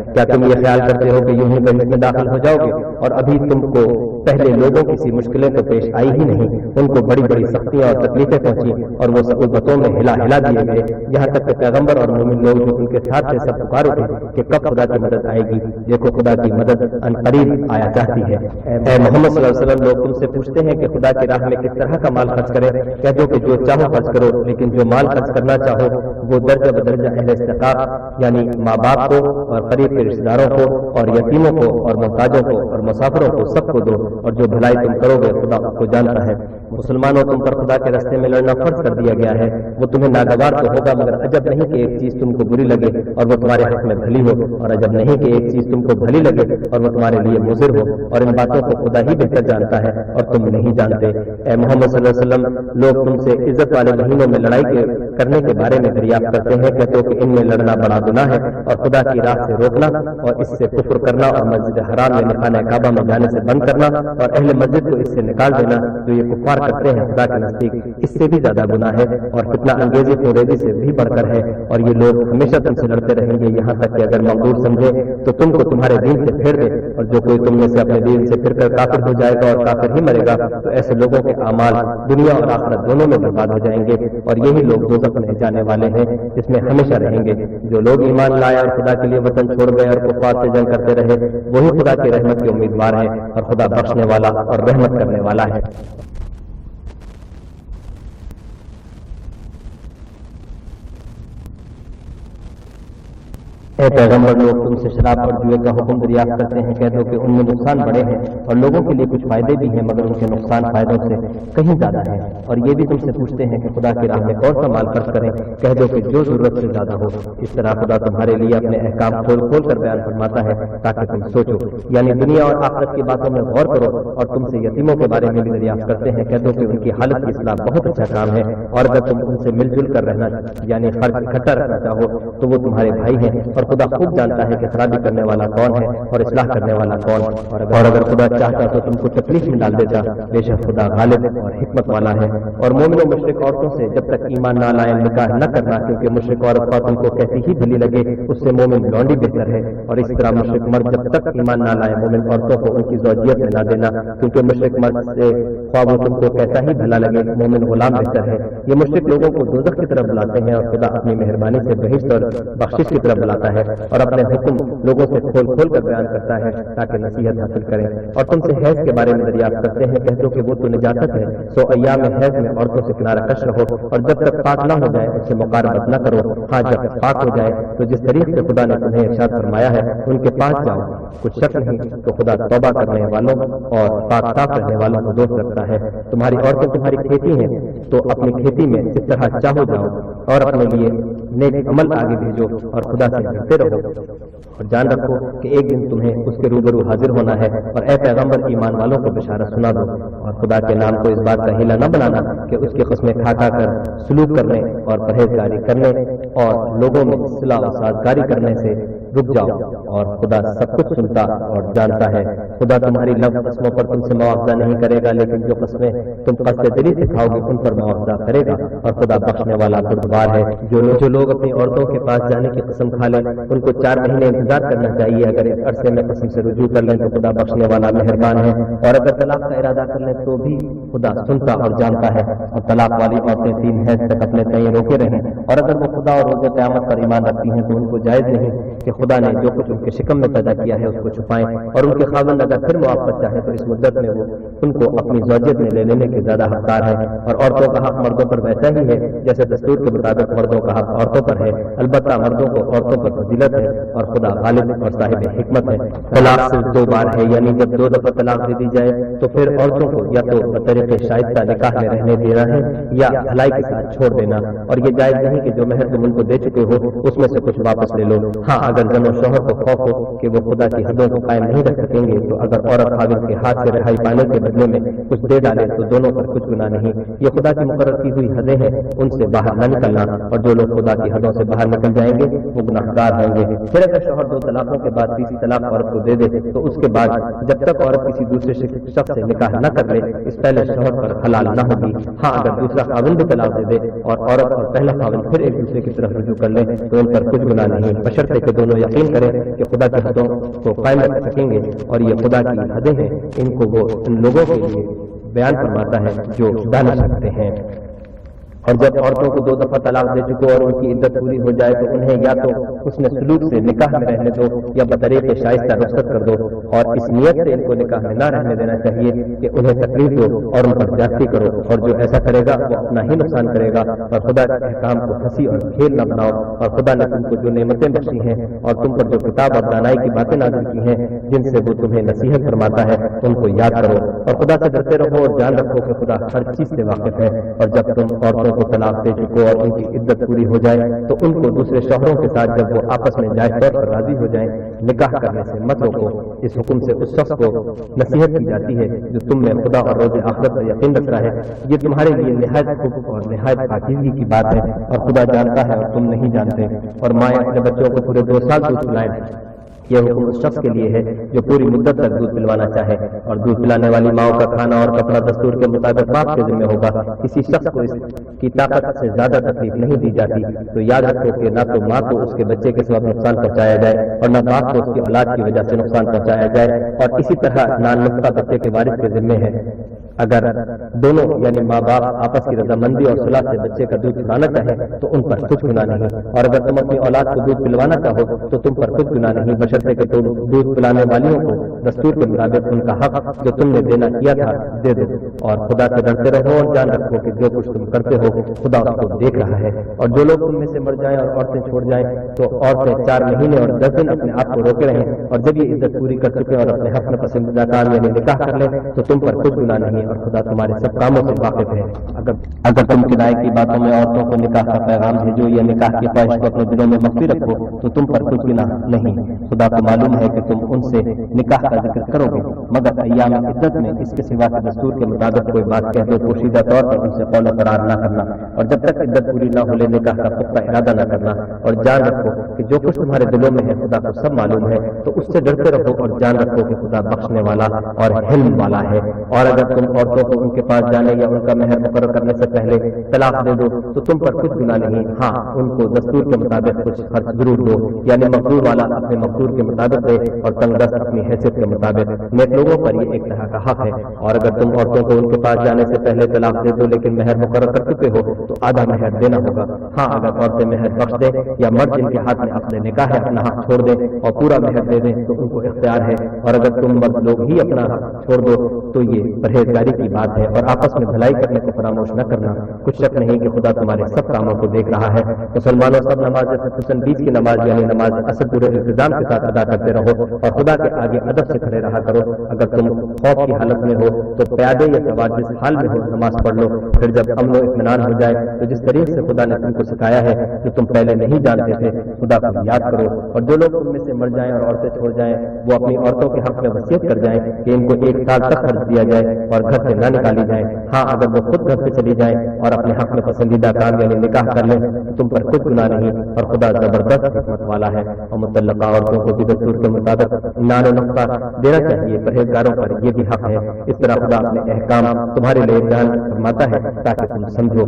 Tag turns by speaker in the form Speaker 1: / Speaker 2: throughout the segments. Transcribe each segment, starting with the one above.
Speaker 1: کیا تم یہ خیال کرتے ہو کہ یوں ہی جنت میں داخل ہو جاؤ گے؟ اور ابھی تم کو پہلے لوگوں کی مشکلیں تو پیش آئی ہی نہیں، ان کو بڑی بڑی سختیاں اور تکلیفیں پہنچی اور وہ سقوطوں میں ہلا دیے گئے، یہاں تک کہ پیغمبر اور مومن لوگ جو ان کے ساتھ تھے سب پکار اٹھے کہ کب خدا کی مدد آئے گی، دیکھو خدا کی مدد ان قریب آیا چاہتی ہے۔ اے محمد صلی اللہ علیہ وسلم، لوگ تم سے پوچھتے ہیں کہ خدا کی راہ میں کس طرح کا مال خرچ کرے، کہہ دو کہ جو چاہو خرچ کرو، لیکن جو مال خرچ کرنا چاہو وہ درجہ بدرجہ اہل استحقاق یعنی ماں باپ کو اور قریب کے رشتہ داروں کو اور یتیموں کو اور محتاجوں کو اور مسافروں کو سب کو دو، اور جو بھلائی تم کرو گے خدا اس کو جانتا ہے۔ مسلمانوں، تم پر خدا کے راستے میں لڑنا فرض کر دیا گیا ہے، وہ تمہیں ناگوار تو ہوگا مگر عجب نہیں کہ ایک چیز تم کو بری لگے اور وہ تمہارے حق میں بھلی ہو، اور عجب نہیں کہ ایک چیز تم کو بھلی لگے اور وہ تمہارے لیے مضر ہو، اور ان باتوں کو خدا ہی بہتر جانتا ہے اور تم نہیں جانتے۔ اے محمد صلی اللہ علیہ وسلم، لوگ تم سے عزت والے مہینوں میں لڑائی کرنے کے بارے میں دریافت کرتے ہیں، کہتے ہو کہ ان میں لڑنا بڑا گناہ ہے، اور خدا کی راہ سے روکنا اور اس سے کفر کرنا اور مسجد حرام میں خانہ کعبہ میں جانے سے بند کرنا اور اہل مسجد کو اس سے نکال دینا جو یہ کفار کرتے ہیں خدا کے نزدیک اس سے بھی زیادہ گناہ ہے، اور فتنہ انگیزی خونریزی سے بھی بڑھ کر ہے، اور یہ لوگ ہمیشہ تم سے لڑتے رہیں گے یہاں تک کہ اگر مقدور سمجھے تو تم کو تمہارے دین سے پھیر دے، اور جو کوئی تم میں سے اپنے دین سے پھر کر کافر ہو جائے گا اور کافر ہی مرے گا تو ایسے لوگوں کے اعمال دنیا اور آخرت دونوں میں برباد ہو جائیں گے، اور یہی لوگ دوزخ میں جانے والے ہیں جس میں ہمیشہ رہیں گے۔ جو لوگ ایمان لائے اور خدا کے لیے وطن چھوڑ گئے اور کفار سے جنگ کرتے رہے وہی خدا کی رحمت کے امیدوار ہیں، اور خدا بخشنے والا اور رحمت کرنے والا ہے۔ اے پیغمبر، لوگ تم سے شراب اور جوئے کا حکم دریافت کرتے ہیں، کہہ دو کہ ان میں نقصان بڑے ہیں اور لوگوں کے لیے کچھ فائدے بھی ہیں مگر ان کے نقصان فائدوں سے کہیں زیادہ ہیں، اور یہ بھی تم سے پوچھتے ہیں کہ خدا کی راہ میں کون سا مال خرچ کریں، کہہ دو کہ جو ضرورت سے زیادہ ہو۔ اس طرح خدا تمہارے لیے اپنے احکام کھول کھول کر بیان فرماتا ہے تاکہ تم سوچو، یعنی دنیا اور آخرت کی باتوں میں غور کرو، اور تم سے یتیموں کے بارے میں بھی دریافت کرتے ہیں، کہہ دو کہ ان کی حالت کی اصلاح بہت اچھا کام ہے، اور اگر تم ان سے مل جل کر رہنا یعنی خرچ اکٹھا رکھنا چاہو تو وہ تمہارے بھائی ہیں، اور خدا خوب جانتا ہے کہ خرابی کرنے والا کون ہے اور اصلاح کرنے والا کون، اور اگر خدا چاہتا تو تم کو تکلیف میں ڈال دیتا، بے شک خدا غالب اور حکمت والا ہے۔ اور مومن و مشرک عورتوں سے جب تک ایمان نہ لائے نکاح نہ کرنا، کیونکہ مشرک عورت تم کو کیسی ہی بھلی لگے اس سے مومن لونڈی بہتر ہے، اور اس طرح مشرک مرد جب تک ایمان نہ لائے مومن عورتوں کو ان کی زوجیت میں نہ دینا، کیونکہ مشرک مرد سے خواہ وہ تم کو کیسا ہی بھلا لگے مومن غلام بہتر ہے۔ یہ مشرک لوگوں کو دوزخ کی طرف بلاتے ہیں، اور خدا اپنی مہربانی سے بہشت اور بخشش کی طرف بلاتا ہے، اور اپنے حکم لوگوں سے کھول کھول کر بیان کرتا ہے تاکہ نصیحت حاصل کریں۔ اور تم سے حیض کے بارے میں دریافت کرتے ہیں، کہہ دو کہ وہ تو نجاست ہے، سو ایام حیض میں عورتوں سے کنارہ کش رہو، اور جب تک پاک نہ ہو جائے اس سے مقاربت نہ کرو، ہاں جب پاک ہو جائے تو جس طریق سے خدا نے تمہیں ارشاد فرمایا ہے ان کے پاس جاؤ، کچھ شک نہیں تو خدا توبہ کرنے والوں اور پاک صاف رہنے والوں کو دوست رکھتا ہے۔ تمہاری عورتیں تمہاری کھیتی ہیں تو اپنی کھیتی میں اس طرح چاہو جاؤ، اور اپنے لیے نیک عمل آگے بھیجو اور خدا سے ڈرتے رہو، اور جان رکھو کہ ایک دن تمہیں اس کے روبرو حاضر ہونا ہے۔ اور اے پیغمبر، ایمان والوں کو بشارت سنا دو، اور خدا کے نام کو اس بات کا ہیلا نہ بنانا کہ اس کی قسمیں کھا کھا کر سلوک کرنے اور پرہیزگاری کرنے اور لوگوں میں اصلاح و سازگاری کرنے سے رک جاؤ، اور خدا سب کچھ سنتا اور جانتا ہے۔ خدا تمہاری لفظ قسموں پر تم سے مواخذہ نہیں کرے گا، لیکن جو قسمیں تم قصد دلی سے کھاؤ گے ان پر مواخذہ کرے گا، اور خدا بخشنے والا بردبار ہے۔ جو لوگ اپنی عورتوں کے پاس جانے کی قسم کھا لیں ان کو 4 مہینے انتظار کرنا چاہیے، اگر اس عرصے میں قسم سے رجوع کر لیں تو خدا بخشنے والا مہربان ہے، اور اگر طلاق کا ارادہ کر لیں تو بھی خدا سنتا اور جانتا ہے۔ اور طلاق والی عورتیں 3 حیض تک اپنے تئیں روکے رہیں، اور اگر وہ خدا اور روز قیامت پر ایمان رکھتی ہیں تو ان کو جائز نہیں کہ خدا نے جو کچھ ان کے شکم میں پیدا کیا ہے اس کو چھپائیں، اور ان کے خاوند اگر پھر موافقت چاہے تو اس مدت میں وہ ان کو اپنی زوجیت میں لے لینے کے زیادہ حقدار ہے۔ اور عورتوں کا حق مردوں پر ویسا ہی ہے جیسے دستور کے مطابق مردوں کا حق عورتوں پر ہے، البتہ مردوں کو عورتوں پر فضیلت ہے، اور خدا غالب اور صاحب حکمت ہے۔ طلاق صرف 2 بار ہے، یعنی جب 2 دفعہ طلاق دے دی جائے تو پھر عورتوں کو یا تو بطریق شائستہ نکاح میں رہنے دینا ہے یا بھلائی کے ساتھ چھوڑ دینا، اور یہ جائز نہیں کہ جو مہر تم ان کو دے چکے ہو اس میں سے کچھ واپس لے لو۔ ہاں اگر زن و شوہر کو خوف ہو کہ وہ خدا کی حدوں کو قائم نہیں رکھ سکیں گے تو اگر عورت خاوند کے ہاتھ سے رہائی پانے کے بدلے میں کچھ دے ڈالے تو دونوں پر کچھ گناہ نہیں، یہ خدا کی مقرر کی ہوئی حدیں ہیں، ان سے باہر نہ نکلنا، اور جو لوگ خدا کی حدوں سے باہر نکل جائیں گے وہ گناہگار ہوں گے۔ پھر اگر شوہر 2 طلاقوں کے بعد تیسری طلاق عورت کو دے دے تو اس کے بعد جب تک عورت کسی دوسرے شخص سے نکاح نہ کر لے اس پہلے شوہر پر حلال نہ ہوگی۔ ہاں اگر دوسرا خاوند بھی طلاق دے دے اور عورت اور پہلا خاوند پھر ایک دوسرے کی طرف رجوع کر لیں تو ان پر کچھ گناہ نہیں، بشرطے کہ دونوں پر یقین کریں کہ خدا کی حدوں کو قائم رکھ سکیں گے، اور یہ خدا کی حدیں ہیں، ان کو وہ ان لوگوں کے لیے بیان فرماتا ہے جو ڈال سکتے ہیں۔ اور جب عورتوں کو 2 دفعہ طلاق دے چکو اور ان کی عدت پوری ہو جائے تو انہیں یا تو اس نے سلوک سے نکاح میں رہنے دو یا بطریق شائستہ رخصت کر دو، اور اس نیت سے ان کو نکاح میں نہ رہنے دینا چاہیے کہ انہیں تکلیف دو اور ان پر زیادتی کرو، اور جو ایسا کرے گا وہ اپنا ہی نقصان کرے گا۔ اور خدا کے احکام کو ہنسی اور کھیل نہ بناؤ، اور خدا نے تم کو جو نعمتیں بخشی ہیں اور تم پر جو کتاب اور دانائی کی باتیں نازل کی ہیں جن سے وہ تمہیں نصیحت فرماتا ہے ان کو یاد کرو، اور خدا سے ڈرتے رہو اور جان رکھو کہ خدا ہر چیز سے واقف ہے۔ اور جب تم عورتوں کو طلاق دے چکو اور ان کی عدت پوری ہو جائے تو ان کو دوسرے شوہروں کے ساتھ جب وہ آپس میں جائز طور پر راضی ہو جائیں نکاح کرنے سے مت روکو۔ اس حکم سے اس شخص کو نصیحت کی جاتی ہے جو تم میں خدا اور روز آخرت پر یقین رکھتا ہے، یہ تمہارے لیے نہایت خوب اور نہایت پاکیزگی کی بات ہے، اور خدا جانتا ہے اور تم نہیں جانتے۔ اور مائیں اپنے بچوں کو پورے 2 سال دودھ پلائیں، یہ حکم اس شخص کے لیے ہے جو پوری مدت تک دودھ پلوانا چاہے، اور دودھ پلانے والی ماؤں کا کھانا اور کپڑا دستور کے مطابق باپ کے ذمہ ہوگا۔ کسی شخص کو اس کی طاقت سے زیادہ تکلیف نہیں دی جاتی، تو یاد رکھو کہ نہ تو ماں کو اس کے بچے کے سبب نقصان پہنچایا جائے اور نہ باپ کو اس کی اولاد کی وجہ سے نقصان پہنچایا جائے، اور اسی طرح نان نقطہ بچے کے وارث کے ذمہ ہے۔ اگر دونوں یعنی ماں باپ آپس کی رضامندی اور صلاح سے بچے کا دودھ پلانا چاہیں تو ان پر کچھ گناہ نہیں، اور اگر تم اپنی اولاد کو دودھ پلوانا چاہو تو تم پر کچھ گناہ نہیں، بشرطے کہ تم دودھ پلانے والیوں کو دستور کے مطابق ان کا حق جو تم نے دینا کیا تھا دے دو۔ اور خدا سے ڈرتے رہو اور جان رکھو کہ جو کچھ تم کرتے ہو خدا اس کو دیکھ رہا ہے۔ اور جو لوگ تم میں سے مر جائیں اور عورتیں چھوڑ جائیں تو عورتیں 4 مہینے اور 10 دن اپنے آپ کو روکے رہیں، اور جب یہ عدت پوری کر چکے اور اپنے حق میں پسندیدہ کام یعنی نکاح کر لیں تو تم پر کچھ گناہ نہیں، اور خدا تمہارے سب کاموں سے واقف ہے۔ اگر تم کنائے کی باتوں میں عورتوں کو نکاح کا پیغام بھیجو یا نکاح کی خواہش کو اپنے دلوں میں مخفی رکھو تو تم پر کچھ گناہ نہیں، خدا کو معلوم ہے کہ تم ان سے نکاح کا ذکر کرو گے، مگر ایام عدت میں اس کے سوا کے دستور کے مطابق کوئی بات کہہ دو پوشیدہ طور پر ان سے قول و قرار نہ کرنا، اور جب تک عدت پوری نہ ہو لے نکاح کا پختہ ارادہ نہ کرنا۔ اور جان رکھو کہ جو کچھ تمہارے دلوں میں ہے خدا کو سب معلوم ہے، تو اس سے ڈرتے رہو اور جان رکھو کہ خدا بخشنے والا اور حلم والا ہے۔ اور اگر تم عورتوں کو ان کے پاس جانے یا ان کا مہر مقرر کرنے سے پہلے طلاق دے دو تو تم پر کچھ گناہ نہیں، ہاں ان کو دستور کے مطابق کچھ خرچ ضرور دو، یعنی مقدور والا اپنے مقدور کے مطابق دے اور تنگ دست اپنی حیثیت کے مطابق۔ نیک لوگوں پر یہ ایک طرح کا حق ہے۔ اور اگر تم عورتوں کو ان کے پاس جانے سے پہلے طلاق دے دو لیکن مہر مقرر کر چکے ہو تو آدھا مہر دینا ہوگا، ہاں اگر عورتیں مہر بخش دیں یا مرد جن کے ہاتھ میں اپنے نکاح ہے اپنا حق چھوڑ دیں اور پورا مہر دے دیں تو ان کو اختیار ہے، اور اگر تم مرد لوگ ہی اپنا حق چھوڑ دو تو یہ پرہیزگاری کی بات ہے، اور آپس میں بھلائی کرنے کو فراموش نہ کرنا۔ کچھ شک نہیں کہ خدا تمہارے سب کاموں کو دیکھ رہا ہے۔ مسلمانوں سب نماز خصوصاً 20 کی نماز یعنی نماز اصل پورے التزام کے ساتھ ادا کرتے رہو، اور خدا کے آگے ادب سے کھڑے رہا کرو۔ اگر تم خوف کی حالت میں ہو تو پیادے یا سوار جس حال میں ہو نماز پڑھ لو، پھر جب امن و اطمینان ہو جائے تو جس طریقے سے خدا نے تم کو سکھایا ہے جو تم پہلے نہیں جانتے تھے خدا کو یاد کرو۔ اور جو لوگ تم میں سے مر جائیں اور عورتیں چھوڑ جائیں وہ اپنی عورتوں کے حق میں وصیت کر جائیں کہ ان کو 1 سال تک خرچ دیا جائے اور گھر سے نہ نکالی جائیں، ہاں اگر وہ خود گھر سے چلی جائیں اور اپنے حق میں پسندیدہ کام یعنی نکاح کر لیں تو تم پر کچھ گناہ نہیں، اور خدا زبردست حکمت والا ہے۔ اور متعلقہ عورتوں کو بھی دستور کے مطابق نان و نقطہ دینا چاہیے، پرہیزگاروں پر یہ بھی حق ہے۔ اس طرح خدا اپنے احکام تمہارے لیے بیان فرماتا ہے تاکہ تم سمجھو۔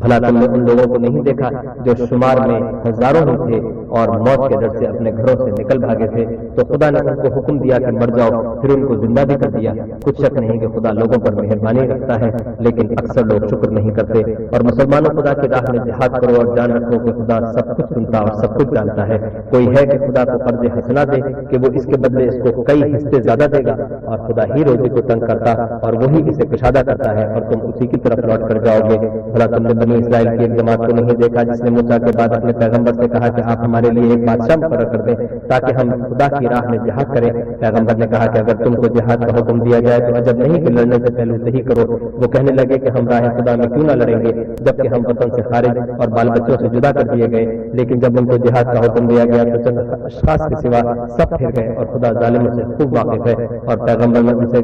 Speaker 1: بھلا تم نے ان لوگوں کو نہیں دیکھا جو شمار میں ہزاروں ہی تھے اور موت کے ڈر سے اپنے گھروں سے نکل بھاگے تھے، تو خدا نے ان کو حکم دیا کہ مر جاؤ، پھر ان کو زندہ بھی کر دیا۔ کچھ شک نہیں کہ خدا لوگوں پر مہربانی رکھتا ہے، لیکن اکثر لوگ شکر نہیں کرتے۔ اور مسلمانوں خدا کی راہ میں جہاد کرو اور جان رکھو کہ خدا سب کچھ سنتا اور سب کچھ جانتا ہے۔ کوئی ہے کہ خدا کو قرض حسنہ دے کہ وہ اس کے بدلے اس کو کئی حصے زیادہ دے گا، اور خدا ہی روزی کو تنگ کرتا اور وہی اسے کشادہ کرتا ہے، اور تم اسی کی طرف لوٹ کر جاؤ گے۔ بھلا تم نے بنی اسرائیل کی ایک جماعت کو نہیں دیکھا جس نے موسیٰ کے بعد اپنے پیغمبر سے کہا کہ آپ ہمارے لیے ایک بادشاہ مقرر کر دیں تاکہ ہم خدا کی راہ میں جہاد کریں؟ پیغمبر نے کہا کہ اگر تم کو جہاد کا حکم دیا جائے تو عجب نہیں کہ لڑنے سے پہلے صحیح کرو۔ وہ کہنے لگے کہ ہم راہ خدا میں کیوں نہ لڑیں گے جبکہ ہم وطن سے خارج اور بال بچوں سے جدا کر دیے گئے؟ لیکن جب ان کو جہاد کا حکم دیا گیا تو چند اشخاص کے سوا سب پھر گئے، اور خدا ظالموں سے خوب واقف ہے۔ اور پیغمبر نے ان سے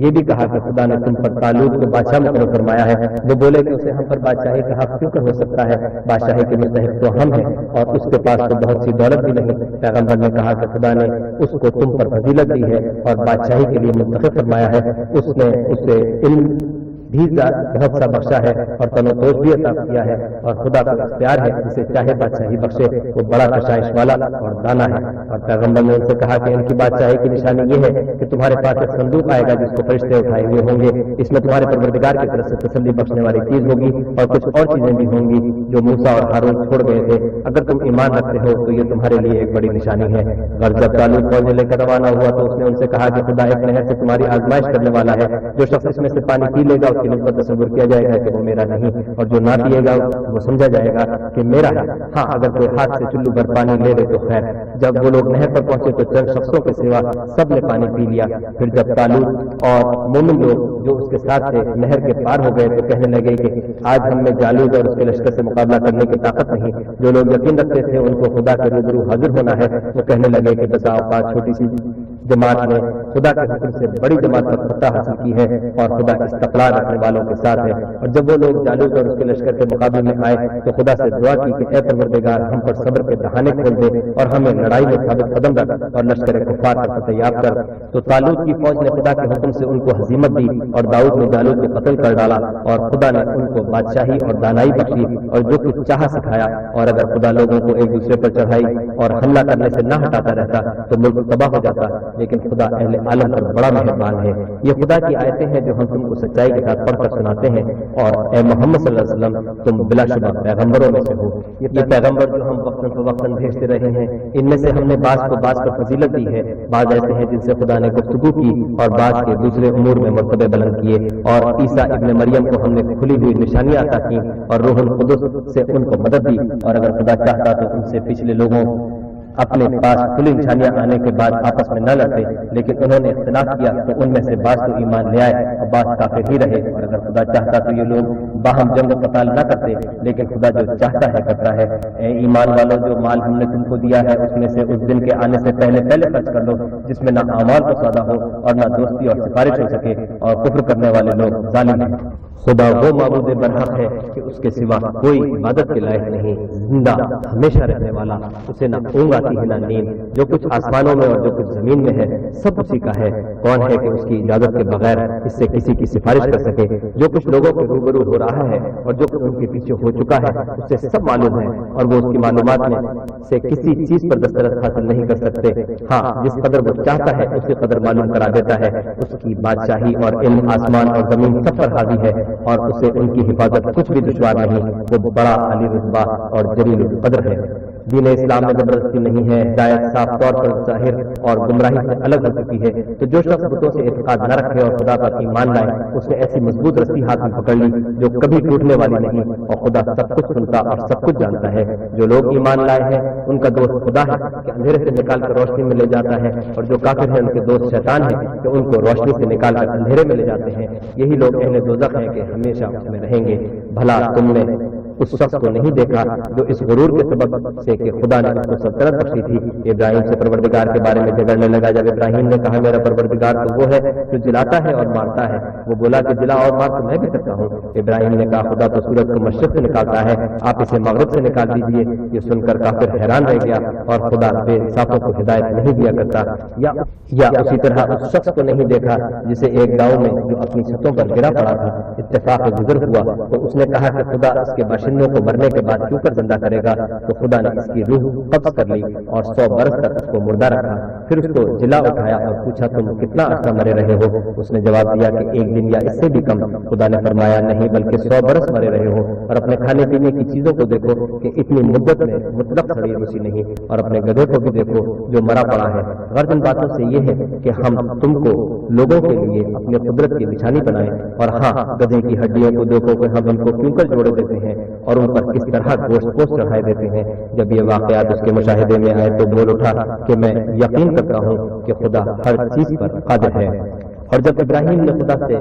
Speaker 1: یہ بھی کہا کہ خدا نے تم پر طالوت کو بادشاہ مقرر فرمایا ہے۔ وہ بولے کہ اسے ہم پر بادشاہی کا حق کیوں کر ہو سکتا ہے؟ بادشاہی کے مستحق تو ہم ہیں اور اس کے پاس تو بہت سی دولت بھی نہیں۔ پیغمبر نے کہا کہ خدا نے اس کو تم پر فضیلت دی ہے اور بادشاہی کے لیے منتخب فرمایا ہے۔ اس نے اسے علم بھی بہت سا بخشا ہے اور تنوع بھی عطا کیا ہے، اور خدا کا اختیار ہے جسے چاہے بادشاہی بخشے، وہ بڑا کشائش والا اور دانا ہے۔ اور پیغمبر نے ان سے کہا کہ ان کی بادشاہی کی نشانی یہ ہے کہ تمہارے پاس ایک صندوق آئے گا جس کو فرشتے اٹھائے ہوئے ہوں گے، اس میں تمہارے پروردگار کی طرف سے تسلی بخشنے والی چیز ہوگی اور کچھ اور چیزیں بھی ہوں گی جو موسیٰ اور ہارون چھوڑ گئے تھے۔ اگر تم ایمان رکھتے ہو تو یہ تمہارے لیے ایک بڑی نشانی ہے۔ اور جب طالوت فوج لے کر روانہ ہوا تو اس نے ان سے کہا کہ خدا ایک نہر سے تمہاری آزمائش کرنے والا ہے، جو شخص اس میں سے پانی پی لے گا اس کی نسبت تصور کیا جائے گا کہ وہ میرا نہیں، اور جو نہ پیے گا وہ سمجھا جائے گا کہ میرا ہے۔ ہاں اگر کوئی ہاتھ سے چلو بھر پانی لے لے تو خیر۔ جب وہ لوگ نہر پر پہنچے تو چند شخصوں کے سوا سب نے پانی پی لیا۔ پھر جب طالوت اور مومن لوگ جو اس کے ساتھ تھے نہر کے پار ہو گئے تو کہنے لگے کہ آج ہم میں جالوت اور اس کے لشکر سے مقابلہ کرنے کی طاقت نہیں۔ جو لوگ یقین رکھتے تھے ان کو خدا کے روبرو حاضر ہونا ہے، وہ کہنے لگے کہ بسا اوقات چھوٹی سی جماعت نے خدا کے حکم سے بڑی جماعت پر فتح حاصل کی ہے، اور خدا استقلال رکھنے والوں کے ساتھ ہے۔ اور جب وہ لوگ جالوت اور اس کے لشکر کے مقابلے میں آئے تو خدا سے دعا کی کہ اے پروردگار ہم پر صبر کے دہانے کھول دے اور ہمیں لڑائی میں ثابت قدم رکھ اور لشکر کفار پر فتح یاب کر۔ تو طالوت کی فوج نے خدا کے حکم سے ان کو ہزیمت دی، اور داؤد نے جالوت کو قتل کر ڈالا، اور خدا نے ان کو بادشاہی اور دانائی بخشی اور جو کچھ چاہا سکھایا۔ اور اگر خدا لوگوں کو ایک دوسرے پر چڑھائی اور حملہ کرنے سے نہ ہٹاتا رہتا تو ملک تباہ ہو جاتا، لیکن خدا اہل عالم پر بڑا مہربان ہے۔ یہ خدا کی آیتیں ہیں جو ہم تم کو سچائی کے ساتھ پڑھ کر سناتے ہیں، اور اے محمد صلی اللہ علیہ وسلم تم بلا شبہ پیغمبروں میں سے ہو۔ یہ پیغمبر جو ہم وقتاً فوقتاً بھیجتے رہے ہیں، ان میں سے ہم نے بعض کو بعض پر فضیلت دی ہے، بعض ایسے ہیں جن سے خدا نے گفتگو کی اور بعض کے دوسرے امور میں مرتبے بلند کیے، اور عیسیٰ ابن مریم کو ہم نے کھلی ہوئی نشانیاں عطا کی اور روح القدس سے ان کو مدد دی، اور اگر خدا چاہتا تو ان سے پچھلے لوگوں اپنے پاس کھلی نشانیاں آنے کے بعد آپس میں نہ لڑتے، لیکن انہوں نے اختلاف کیا تو ان میں سے بعض تو ایمان لے آئے اور بعض کافر ہی رہے۔ اور اگر خدا چاہتا تو یہ لوگ باہم جنگ و قتال نہ کرتے، لیکن خدا جو چاہتا ہے کرتا ہے۔ اے ایمان والوں، جو مال ہم نے تم کو دیا ہے اس میں سے اس دن کے آنے سے پہلے خرچ کر لو جس میں نہ اعمال کو سودا ہو اور نہ دوستی اور سفارش ہو سکے، اور کفر کرنے والے لوگ ظالم ہیں۔ خدا وہ معبود برحق ہے کہ اس کے سوا کوئی عبادت کے لائق نہیں، زندہ ہمیشہ رہنے والا، اسے نہ اونگ آتی ہے نہ نیند، جو کچھ آسمانوں میں اور جو کچھ زمین میں ہے سب اسی کا ہے۔ کون ہے کہ اس کی اجازت کے بغیر اس سے کسی کی سفارش کر سکے؟ جو کچھ لوگوں کے روبرو ہو رہا ہے اور جو کچھ ان کے پیچھے ہو چکا ہے اسے سب معلوم ہے، اور وہ اس کی معلومات میں سے کسی چیز پر دسترس حاصل نہیں کر سکتے۔ ہاں جس قدر وہ چاہتا ہے اسی قدر معلوم کرا دیتا ہے۔ اس کی بادشاہی اور علم آسمان اور زمین سب پر حاوی ہے، اور اسے ان کی حفاظت کچھ بھی دشوار نہیں۔ وہ بڑا عالی رتبہ اور جلیل القدر ہے۔ دین اسلام میں زبردستی نہیں ہے، ہدایت صاف طور پر ظاہر اور گمراہی سے الگ ہو چکی ہے۔ تو جو شخص بتوں سے اعتقاد نہ رکھے اور خدا پر ایمان لائے، اس نے ایسی مضبوط رسی ہاتھ میں پکڑ لی جو کبھی ٹوٹنے والی نہیں، اور خدا سب کچھ سنتا اور سب کچھ جانتا ہے۔ جو لوگ ایمان لائے ہیں ان کا دوست خدا ہے کہ اندھیرے سے نکال کر روشنی میں لے جاتا ہے، اور جو کافر ہیں ان کے دوست شیطان ہے کہ ان کو روشنی سے نکال کر اندھیرے میں لے جاتے ہیں۔ یہی لوگ اہل دوزخ ہیں کہ ہمیشہ اس میں رہیں گے۔ بھلا تم نے اس شخص کو نہیں دیکھا جو اس غرور کے سبب سے کہ خدا نے اس کو سلطنت بخشی تھی، ابراہیم سے پروردگار کے بارے میں جھگڑنے لگا؟ جب ابراہیم نے کہا میرا پروردگار تو وہ ہے جو جلاتا ہے اور مارتا ہے، وہ بولا کہ جلا اور مار تو میں بھی کرتا ہوں۔ ابراہیم نے کہا خدا تو سورج کو مشرق سے نکالتا ہے، آپ اسے مغرب سے نکال دیجیے۔ یہ سن کر کافر حیران رہ گیا، اور خدا بے انصافوں کو ہدایت نہیں دیا کرتا۔ یا اسی طرح اس شخص کو نہیں دیکھا جسے ایک گاؤں میں جو اپنی چھتوں پر گرا پڑا تھا اتفاق گزر ہوا، تو اس نے کہا کہ خدا اس کے باشندوں کو مرنے کے بعد کیوں کر زندہ کرے گا؟ تو خدا نے اس کی روح قبض کر لی اور 100 برس تک اس کو مردہ رکھا۔ پھر اس کو جلا اٹھایا اور پوچھا تم کتنا عرصہ مرے رہے ہو؟ اس نے جواب دیا کہ 1 دن یا اس سے بھی کم۔ خدا نے فرمایا نہیں بلکہ 100 برس مرے رہے ہو، اور اپنے کھانے پینے کی چیزوں کو دیکھو کہ اتنی مدت میں مطلق سڑی روسی نہیں، اور اپنے گدھے کو بھی دیکھو جو مرا پڑا ہے۔ غرض ان باتوں سے یہ ہے کہ ہم تم کو لوگوں کے لیے اپنی قدرت کی نشانی بنائیں، اور ہاں گدھے کی ہڈیوں کو دیکھو کہ ہم ان کو کیوں کر جوڑے دیتے ہیں اور ان پر کس طرح گوشت پوش چڑھائے دیتے ہیں۔ جب یہ واقعات اس کے مشاہدے میں آئے تو بول اٹھا کہ میں یقین کرتا ہوں کہ خدا ہر چیز پر قادر ہے۔ اور جب ابراہیم نے خدا سے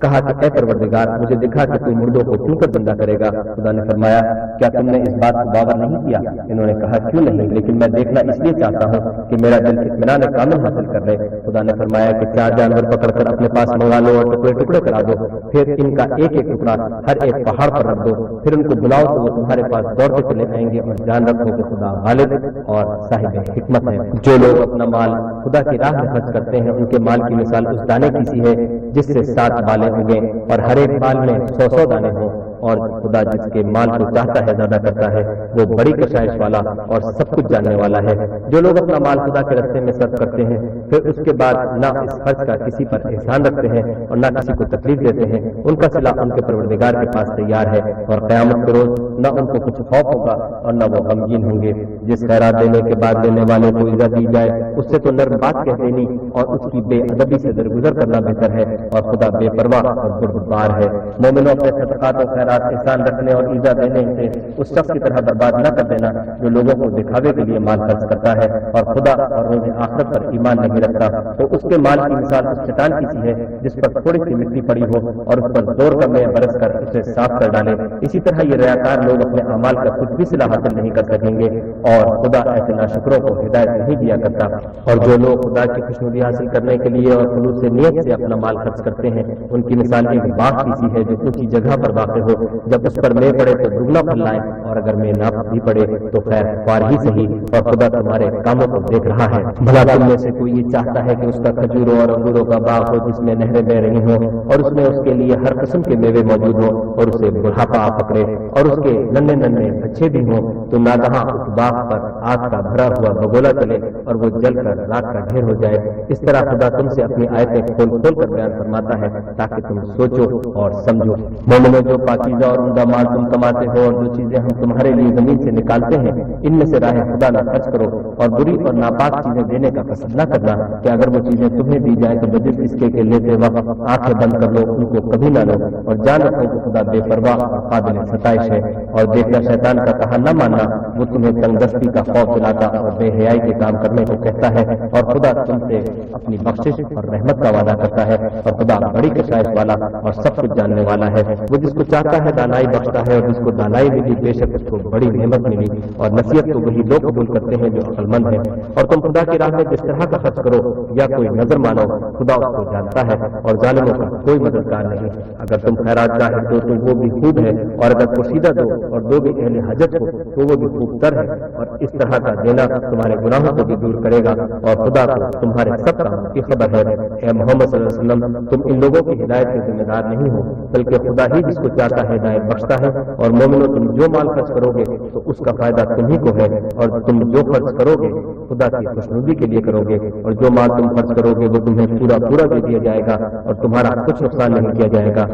Speaker 1: کہا کہ اے پروردگار مجھے دکھا کہ تو مردوں کو کیوں کر زندہ کرے گا؟ خدا نے فرمایا کیا تم نے اس بات کو باور نہیں کیا؟ انہوں نے کہا کیوں نہیں، لیکن میں دیکھنا اس لیے چاہتا ہوں کہ میرا دل اطمینان کامل حاصل کر لے۔ خدا نے فرمایا کہ 4 جانور پکڑ کر اپنے پاس منگا لو اور ٹکڑے ٹکڑے کرا دو، پھر ان کا ایک ایک ٹکڑا ہر ایک پہاڑ پر رکھ دو، پھر ان کو بلاؤ تو وہ تمہارے پاس دوڑتے چلے آئیں گے، اور جان رکھو کہ خدا غالب اور صاحب حکمت ہے۔ جو لوگ اپنا مال خدا کی راہ میں خرچ کرتے ہیں ان کے مال کی مثال اس دانے کی سی ہے جس سے 7 بالیں والے اگیں اور ہر ایک بال میں 100 دانے ہوں، اور خدا جس کے مال کو چاہتا ہے زیادہ کرتا ہے، وہ بڑی کشائش والا اور سب کچھ جاننے والا ہے۔ جو لوگ اپنا مال خدا کے راستے میں صرف کرتے ہیں، پھر اس کے بعد نہ اس خرچ کا کسی پر احسان رکھتے ہیں اور نہ کسی کو تکلیف دیتے ہیں، ان کا صلہ ان کے پروردگار کے پاس تیار ہے، اور قیامت کے روز نہ ان کو کچھ خوف ہوگا اور نہ وہ غمگین ہوں گے۔ جس خیرات دینے کے بعد دینے والے کو عزت دی جائے، اس سے تو نرم بات کہہ دینی اور اس کی بے ادبی سے درگزر کرنا بہتر ہے، اور خدا بے پرواہ اور بردبار ہے۔ مومنوں اپنے صدقات و خیرات احسان رکھنے اور ایزا دینے سے اس شخص کی طرح برباد نہ کر دینا جو لوگوں کو دکھاوے کے لیے مال خرچ کرتا ہے اور خدا اور روز آخرت پر ایمان نہیں رکھتا، تو اس کے مال کی مثال اس چٹان کی سی ہے جس پر تھوڑی سی مٹی پڑی ہو اور اس پر زور کا میں برس کر اسے صاف کر ڈالے۔ اسی طرح یہ ریاکار لوگ اپنے اعمال کا کچھ بھی صلاح حاصل نہیں کر سکیں گے، اور خدا ایسے ناشکروں کو ہدایت نہیں دیا کرتا۔ اور جو لوگ خدا کی خوشنودی حاصل کرنے کے لیے اور خلوص سے نیت سے اپنا مال خرچ کرتے ہیں، ان کی مثال ایک باغ کی سی ہے جو اونچی جگہ پر واقع ہو، جب اس پر میں پڑے تو دگنا پھل لائے، اور اگر میں نہ بھی پڑے تو خیر خوار ہی صحیح، اور خدا تمہارے کاموں کو دیکھ رہا ہے۔ بھلا تم میں سے کوئی یہ چاہتا ہے کہ اس کا کھجوروں اور انگوروں کا باغ ہو جس میں نہریں بہ رہی ہوں، اور اس میں اس کے لیے ہر قسم کے میوے موجود ہوں، اور اسے بڑھاپا آ پکڑے اور اس کے ننھے ننھے بچے بھی ہوں، تو ناگہاں اس باغ پر آگ کا بھرا ہوا بگولا چلے اور وہ جل کر راکھ کا ڈھیر ہو جائے۔ اس طرح خدا تم سے اپنی آیتیں کھول کھول کر بیان فرماتا ہے تاکہ تم سوچو اور سمجھو۔ مومنوں، جو پاکیزہ اور عمدہ مال تم کماتے ہو اور جو چیزیں ہم تمہارے لیے زمین سے نکالتے ہیں، ان میں سے راہ خدا نہ خرچ کرو، اور بری اور ناپاک چیزیں دینے کا قصد نہ کرنا کہ اگر وہ چیزیں تمہیں دی جائیں تو بجز اس کے لیتے وقت آنکھیں بند کر لو، ان کو کبھی نہ لو، اور جان رکھو کہ خدا بے پرواہ اور قابل ستائش ہے۔ اور دیکھنا شیطان کا کہا نہ ماننا، وہ تمہیں تنگ دستی کا خوف دلاتا اور بے حیائی کے کام کرنے کو کہتا ہے، اور خدا تم سے اپنی بخشش اور رحمت کا وعدہ کرتا ہے، اور خدا بڑی کشائش والا اور سب کچھ جاننے والا ہے۔ وہ جس کو چاہتا ہے دانائی بخشتا ہے، اور جس کو دانائی ملی بے شک اس کو بڑی نعمت ملی، اور نصیحت تو وہی لوگ قبول کرتے ہیں جو عقل مند ہیں۔ اور تم خدا کی راہ میں جس طرح کا خرچ کرو یا کوئی نظر مانو، خدا اس کو جانتا ہے، اور ظالموں کا کوئی مددگار نہیں۔ اگر تم خیرات ظاہر دو تو وہ بھی خوب ہے، اور اگر پوشیدہ دو اور دو بھی اہل حاجت کو تو وہ بھی خوب تر ہے، اور اس طرح کا دینا تمہارے گناہوں کو بھی دور کرے گا، اور خدا کو تمہارے سب کاموں کی خبر ہے۔ اے محمد صلی اللہ علیہ وسلم، تم ان لوگوں کی ہدایت کے ذمہ دار نہیں ہو، بلکہ خدا ہی جس کو چاہتا ہے ہدایت بخشتا ہے۔ اور مومنوں، تم جو مال خرچ کرو گے تو اس کا فائدہ تمہیں کو ہے، اور تم جو خرچ کرو گے خدا کی خوشنودی کے لیے کرو گے، اور جو مال تم خرچ کرو گے وہ تمہیں پورا پورا دے دیا جائے گا، اور تمہارا کچھ نقصان نہیں کیا جائے گا۔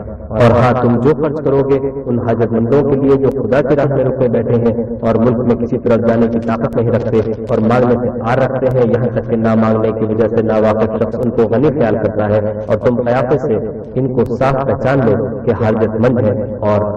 Speaker 1: اور ہاں، تم جو خرچ کرو گے ان حاجت مندوں کے لیے جو خدا کی راہ میں رکے بیٹھے ہیں اور ملک میں کسی طرف جانے کی طاقت نہیں رکھتے اور مانگنے سے آر رکھتے ہیں، یہاں تک کہ نہ مانگنے کی وجہ سے ناواقف شخص ان کو غنی خیال کرتا ہے، اور تم قیافے سے ان کو صاف پہچان لو کہ حاجت مند ہے، اور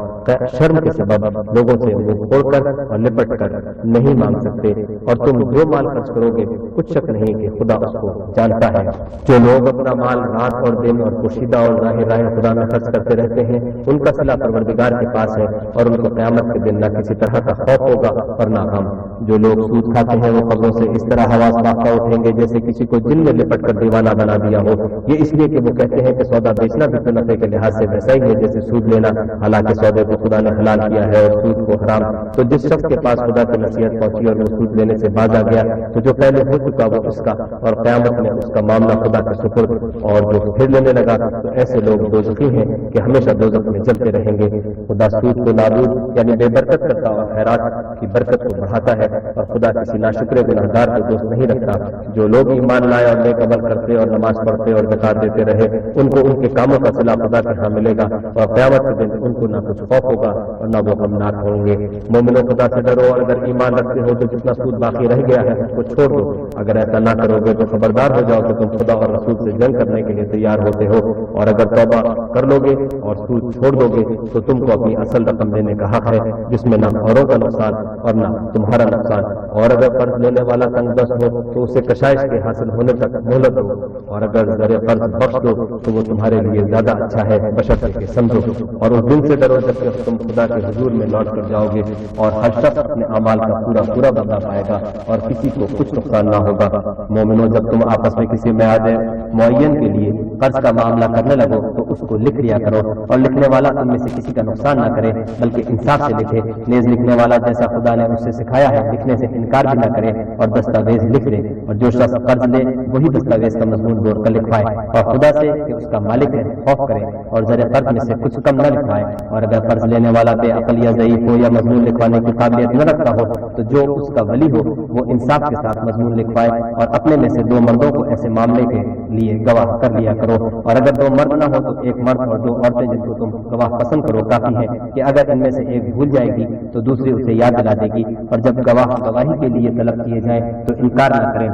Speaker 1: شرم کے سبب لوگوں سے منہ پھوڑ کر اور لپٹ کر نہیں مانگ سکتے۔ اور تم جو مال خرچ کرو گے کچھ شک نہیں کہ خدا اس کو جانتا ہے۔ جو لوگ اپنا مال رات اور دن اور پوشیدہ اور ظاہر راہ خدا میں خرچ کرتے رہتے ہیں، ان کا صلہ پروردگار کے پاس ہے، اور ان کو قیامت کے دن نہ کسی طرح کا خوف ہوگا اور نہ غم۔ جو لوگ سود کھاتے ہیں وہ قبروں سے اس طرح حواس باختہ اٹھیں گے جیسے کسی کو جن میں لپٹ کر دیوانہ بنا دیا ہو، یہ اس لیے کہ وہ کہتے ہیں کہ سودا بیچنا بھی تو نفع کے لحاظ سے ویسا ہی ہے جیسے سود لینا، حالانکہ سودے کو خدا نے حلال کیا ہے اور سود کو حرام۔ تو جس شخص کے پاس خدا کی نصیحت پہنچی اور وہ سود لینے سے باز آ گیا تو جو پہلے ہو چکا وہ اس کا، اور قیامت میں اس کا معاملہ خدا کے سپرد، اور جو پھر لینے لگا تو ایسے لوگ دوزخی ہیں کہ ہمیشہ دوزخ میں جلتے رہیں گے۔ خدا سود کو نابود یعنی بے برکت کرتا اور خیرات کی برکت کو بڑھاتا ہے، اور خدا کسی ناشکر گناہگار کو دوست نہیں رکھتا۔ جو لوگ ایمان لائے اور نیک عمل کرتے اور نماز پڑھتے اور زکات دیتے رہے، ان کو ان کے کاموں کا صلہ خدا کے ہاں ملے گا، اور قیامت کے دن ان کو نہ کچھ خوف ہوگا اور نہ وہ غمناک ہوں گے۔ مومنوں، خدا سے ڈرو، اور اگر ایمان رکھتے ہو تو جتنا سود باقی رہ گیا ہے اس کو چھوڑ دو۔ اگر ایسا نہ کرو گے تو خبردار ہو جاؤ کہ تم خدا اور رسول سے جنگ کرنے کے لیے تیار ہوتے ہو، اور اگر توبہ کر لو گے اور سود چھوڑ دو گے تو تم کو اپنی اصل رقم دینے کا حق ہے، جس میں نہ اوروں کا نقصان اور نہ تمہارا نقصان۔ اور اگر قرض لینے والا تنگ دست ہو تو اسے کشائش کے حاصل ہونے تک مہلت دو، اور اگر زر قرض بخش دو تو وہ تمہارے لیے زیادہ اچھا ہے، بشرطے کہ سمجھو۔ اور اس دن سے ڈرو جب کہ جب تم خدا کے حضور میں لوٹ کر جاؤ گے اور ہر شخص اپنے اعمال کا پورا پورا بدلہ پائے گا اور کسی کو کچھ نقصان نہ ہوگا۔ مومنوں، جب تم آپس میں کسی میعاد معین کے لیے قرض کا معاملہ کرنے لگو تو اس کو لکھ لیا کرو، اور لکھنے والا تم میں سے کسی کا نقصان نہ کرے بلکہ انصاف سے لکھے۔ نیز لکھنے والا جیسا خدا نے اس سے سکھایا ہے لکھنے سے انکار بھی نہ کرے اور دستاویز لکھ دے، اور جو شخص قرض لے وہی دستاویز کا مضمون جوڑ کر لکھوائے، اور خدا سے کہ اس کا مالک ہے خوف کرے اور زر قرض میں سے کچھ کم نہ لکھوائے۔ اور اگر قرض لینے والا بے عقل یا ضعیف ہو یا مضمون لکھوانے کی قابلیت نہ رکھتا ہو تو جو اس کا ولی ہو وہ انصاف کے ساتھ مضمون لکھوائے، اور اپنے میں سے 2 مردوں کو ایسے معاملے کے لیے گواہ کر لیا کرو، اور اگر 2 مرد نہ ہو تو 1 مرد اور 2 عورتیں جن کو تم گواہ پسند کرو کافی ہے، کہ اگر ان میں سے ایک بھول جائے گی تو دوسری اسے یاد دلا دے گی، اور جب گواہ گواہی کے لیے طلب کیے جائیں تو انکار نہ کریں۔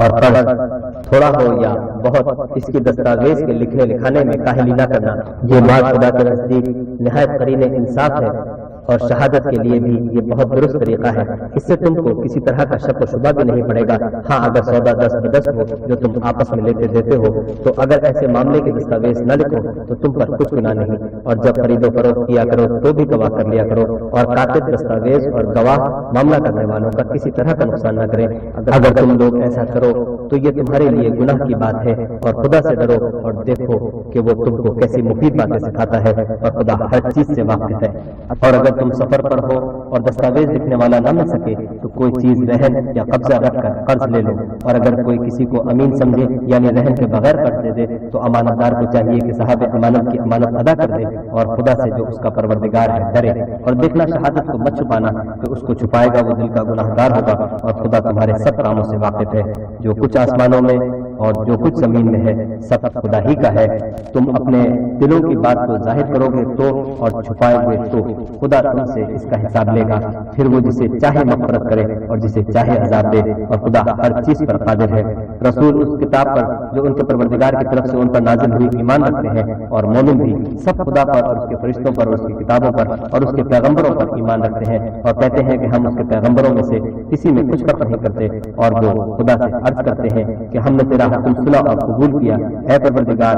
Speaker 1: اور قرض تھوڑا ہو یا بہت، اس کی دستاویز کے لکھنے لکھانے میں کاہلی نہ کرنا، یہ بات خدا کے نزدیک نہایت قرین انصاف ہے، اور شہادت کے لیے بھی یہ بہت درست طریقہ ہے۔ اس سے تم کو کسی طرح کا شک و شبہ بھی نہیں پڑے گا۔ ہاں، اگر سودا 10 بدس ہو جو تم آپس میں لیتے دیتے ہو تو اگر ایسے معاملے کے دستاویز نہ لکھو تو تم پر کچھ گناہ نہیں، اور جب خرید و فروخت کیا کرو تو بھی گواہ کر لیا کرو، اور کاتب دستاویز اور گواہ معاملہ کرنے والوں کا کسی طرح کا نقصان نہ کریں۔ اگر تم لوگ ایسا کرو تو یہ تمہارے لیے گناہ کی بات ہے، اور خدا سے ڈرو اور دیکھو کہ وہ تم کو کیسی مفید باتیں سکھاتا ہے، اور خدا ہر چیز سے واقف ہے۔ اور اگر تم سفر پر ہو اور دستاویز لکھنے والا نہ مل سکے تو کوئی چیز رہن یا قبضہ رکھ کر قرض لے لو، اور اگر کوئی کسی کو امین سمجھے یعنی رہن کے بغیر قرض دے دے تو امانت دار کو چاہیے کہ صاحب امانت کی امانت ادا کر دے، اور خدا سے جو اس کا پروردگار ہے ڈرے، اور دیکھنا شہادت کو مت چھپانا، کہ اس کو چھپائے گا وہ دل کا گناہ گار ہوگا، اور خدا تمہارے سب کاموں سے واقف ہے۔ جو کچھ آسمانوں میں اور جو کچھ زمین میں ہے سب خدا ہی کا ہے۔ تم اپنے دلوں کی بات کو ظاہر کرو گے تو اور چھپائے ہوئے تو خدا تم سے اس کا حساب لے گا، پھر وہ جسے چاہے مغفرت کرے اور جسے چاہے عذاب دے، اور خدا ہر چیز پر قادر ہے۔ رسول اس کتاب پر جو ان کے پروردگار کی طرف سے ان پر نازل ہوئی ایمان رکھتے ہیں، اور مومن بھی سب خدا پر اور اس کے فرشتوں پر اور اس کی کتابوں پر اور اس کے پیغمبروں پر ایمان رکھتے ہیں، اور کہتے ہیں کہ ہم اس کے پیغمبروں میں سے کسی میں کچھ فرق نہیں کرتے، اور وہ خدا سے عرض کرتے ہیں کہ ہم نے تیرا حکم سنا اور قبول کیا، اے پروردگار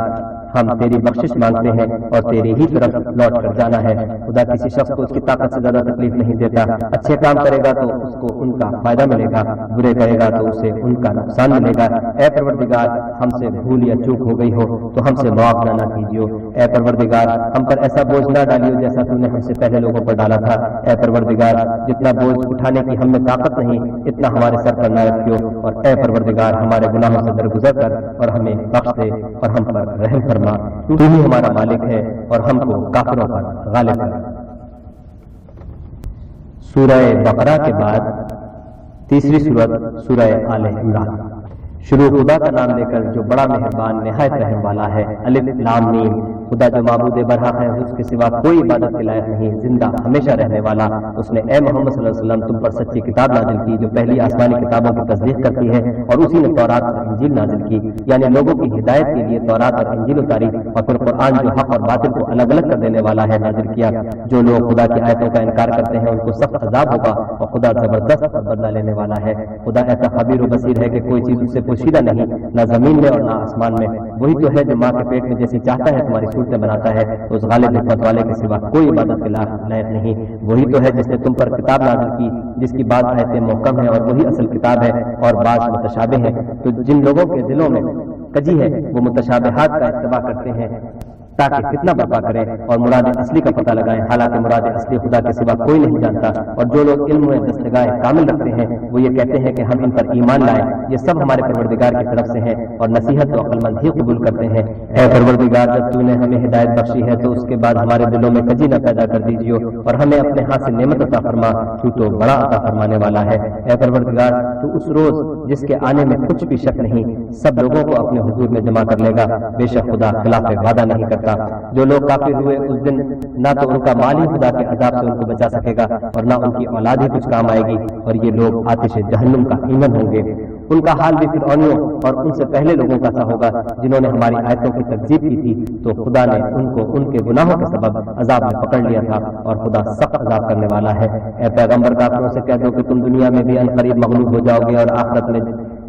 Speaker 1: ہم تیری بخشش مانگتے ہیں اور تیری ہی طرف لوٹ کر جانا ہے۔ خدا کسی شخص کو اس کی طاقت سے زیادہ تکلیف نہیں دیتا، اچھے کام کرے گا تو اس کو ان کا فائدہ ملے گا، برے کرے گا تو اسے ان کا نقصان ملے گا۔ اے پروردگار ہم سے بھول یا چوک ہو گئی ہو تو ہم سے معاف نہ کیجیے، اے پروردگار ہم پر ایسا بوجھ نہ ڈالیو جیسا تو نے ہم سے پہلے لوگوں پر ڈالا تھا، اے پروردگار جتنا بوجھ اٹھانے کی ہم میں طاقت نہیں اتنا ہمارے سر پر نہ رکھیو، اور اے پروردگار ہمارے گناہوں سے درگزر کر اور ہمیں بخش دے اور ہم پر رحم فرما، تو ہی ہمارا مالک ہے اور ہم کو کافروں پر غالب کر۔ سورہ بقرہ کے بعد تیسری سورت سورہ آل عمران۔ شروع خدا کا نام لے کر جو بڑا مہربان نہایت رحم والا ہے۔ الف لام میم۔ خدا جو معبود برحق ہے اس کے سوا کوئی عبادت کے لائق نہیں، زندہ ہمیشہ رہنے والا۔ اس نے اے محمد صلی اللہ علیہ وسلم تم پر سچی کتاب نازل کی جو پہلی آسمانی کتابوں کی تصدیق کرتی ہے، اور اسی نے تورات اور انجیل نازل کی، یعنی لوگوں کی ہدایت کے لیے تورات اور انجیل اتاری، اور پھر قرآن جو حق اور باطل کو الگ الگ کر دینے والا ہے نازل کیا۔ جو لوگ خدا کی آیتوں کا انکار کرتے ہیں ان کو سخت عذاب ہوگا، اور خدا زبردست بدلہ لینے والا ہے۔ خدا ایسا خبیر و بصیر ہے کہ کوئی چیز اس سے پوشیدہ نہیں، نہ زمین میں اور نہ آسمان میں۔ وہی تو ہے جو ماں کے پیٹ میں جیسی چاہتا ہے تمہاری صورتیں بناتا ہے، اس غالب حکمت والے کے سوا کوئی عبادت کے لائق نہیں۔ وہی تو ہے جس نے تم پر کتاب نازل کی جس کی بعض آیتیں محکم ہیں اور وہی اصل کتاب ہے، اور بعض متشابہ ہیں۔ تو جن لوگوں کے دلوں میں کجی ہے وہ متشابہات کا اتباع کرتے ہیں تاکہ فتنہ برپا کریں اور مراد اصلی کا پتہ لگائیں، حالانکہ مراد اصلی خدا کے سوا کوئی نہیں جانتا۔ اور جو لوگ علم میں دستگاہ کامل رکھتے ہیں وہ یہ کہتے ہیں کہ ہم ان پر ایمان لائیں، یہ سب ہمارے پروردگار کی طرف سے ہیں، اور نصیحت و عقل مند ہی قبول کرتے ہیں۔ اے پروردگار جب تو نے ہمیں ہدایت بخشی ہے تو اس کے بعد ہمارے دلوں میں کجی نہ پیدا کر دیجیے، اور ہمیں اپنے ہاتھ سے نعمت عطا فرما، تو تو بڑا عطا فرمانے والا ہے۔ اے پروردگار تو اس روز جس کے آنے میں کچھ بھی شک نہیں سب لوگوں کو اپنے حضور میں جمع کر لے گا، بے شک خدا خلاف وعدہ نہیں کرتا۔ جو لوگ کافر ہوئے اس دن نہ تو ان کا مال ہی خدا کے عذاب سے ان کو بچا سکے گا اور نہ ان کی اولاد ہی کچھ کام آئے گی، اور یہ لوگ آتش جہنم کا ایندھن ہوں گے۔ ان کا حال بھی فرعونیوں اور ان سے پہلے لوگوں کا سا ہوگا جنہوں نے ہماری آیتوں کی تکذیب کی تھی، تو خدا نے ان کو ان کے گناہوں کے سبب عذاب میں پکڑ لیا تھا، اور خدا سخت عذاب کرنے والا ہے۔ اے پیغمبر کافروں سے کہہ دو کہ تم دنیا میں بھی عنقریب مغلوب ہو جاؤ گے اور آخرت میں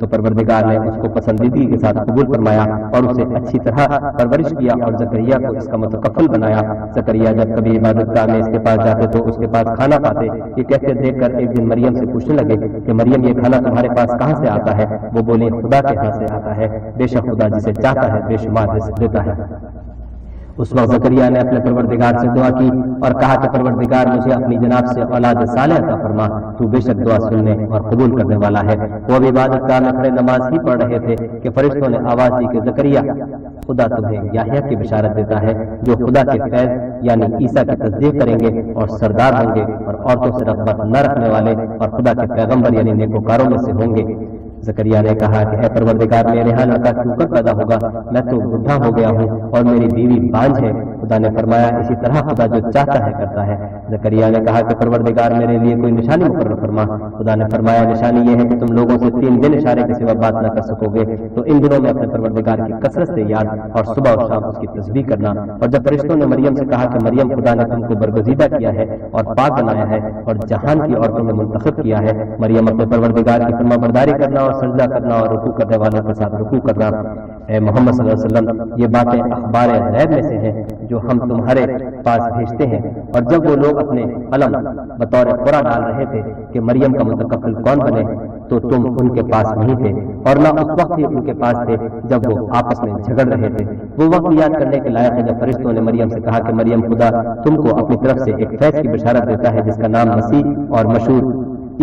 Speaker 1: تو پروردگار نے اس کو پسندیدگی کے ساتھ قبول فرمایا اور اسے اچھی طرح پرورش کیا اور زکریا کو اس کا متکفل بنایا۔ زکریا جب کبھی عبادت گاہ میں اس کے پاس جاتے تو اس کے پاس کھانا پاتے۔ یہ کہتے دیکھ کر ایک دن مریم سے پوچھنے لگے کہ مریم یہ کھانا تمہارے پاس کہاں سے آتا ہے؟ وہ بولی خدا کے ہاں سے آتا ہے، بے شک خدا جسے چاہتا ہے بے شمار رزق دیتا ہے۔ اس وقت زکریا نے اپنے پروردگار سے دعا کی اور کہا کہ پروردگار مجھے اپنی جناب سے اولاد صالح عطا فرما، تو بے شک دعا سننے اور قبول کرنے والا ہے۔ وہ بھی عبادت گاہ میں کھڑے نماز ہی پڑھ رہے تھے کہ فرشتوں نے آواز دی کہ زکریا خدا تمہیں یحییٰ کی بشارت دیتا ہے جو خدا کے فیض یعنی عیسیٰ کی تصدیق کریں گے اور سردار ہوں گے اور عورتوں سے رغبت نہ رکھنے والے اور خدا کے پیغمبر یعنی نیکوکاروں میں سے ہوں گے۔ زکریا نے کہا کہ اے پروردگار میرے ہاں لڑکا کیوں کر پیدا ہوگا؟ میں تو بوڑھا ہو گیا ہوں اور میری بیوی بانجھ ہے۔ خدا نے فرمایا اسی طرح خدا جو چاہتا ہے کرتا ہے۔ زکریا نے کہا کہ پروردگار میرے لیے کوئی نشانی مقرر فرما۔ خدا نے فرمایا نشانی یہ ہے کہ تم لوگوں سے 3 دن اشارے کے سوا بات نہ کر سکو گے، تو ان دنوں میں اپنے پروردگار کی کثرت سے یاد اور صبح اور شام اس کی تسبیح کرنا۔ اور جب فرشتوں نے مریم سے کہا کہ مریم خدا نے تم کو برگزیدہ کیا ہے اور پاک بنایا ہے اور جہان کی عورتوں میں منتخب کیا ہے، مریم اپنے پروردگار کی فرما برداری کرنا اور سجدہ کرنا اور رکوع کرنے والوں کے ساتھ رکوع کرنا۔ اے محمد صلی اللہ علیہ وسلم یہ باتیں اخبار غیب میں سے ہیں جو ہم تمہارے پاس بھیجتے ہیں۔ اور جب وہ لوگ اپنے علم بطور قرآن ڈال رہے تھے کہ مریم کا متکفل کون بنے تو تم ان کے پاس نہیں تھے اور نہ اس وقت ہی ان کے پاس تھے جب وہ آپس میں جھگڑ رہے تھے۔ وہ وقت یاد کرنے کے لائق ہے جب فرشتوں نے مریم سے کہا کہ مریم خدا تم کو اپنی طرف سے ایک فیض کی بشارت دیتا ہے جس کا نام مسیح اور مشہور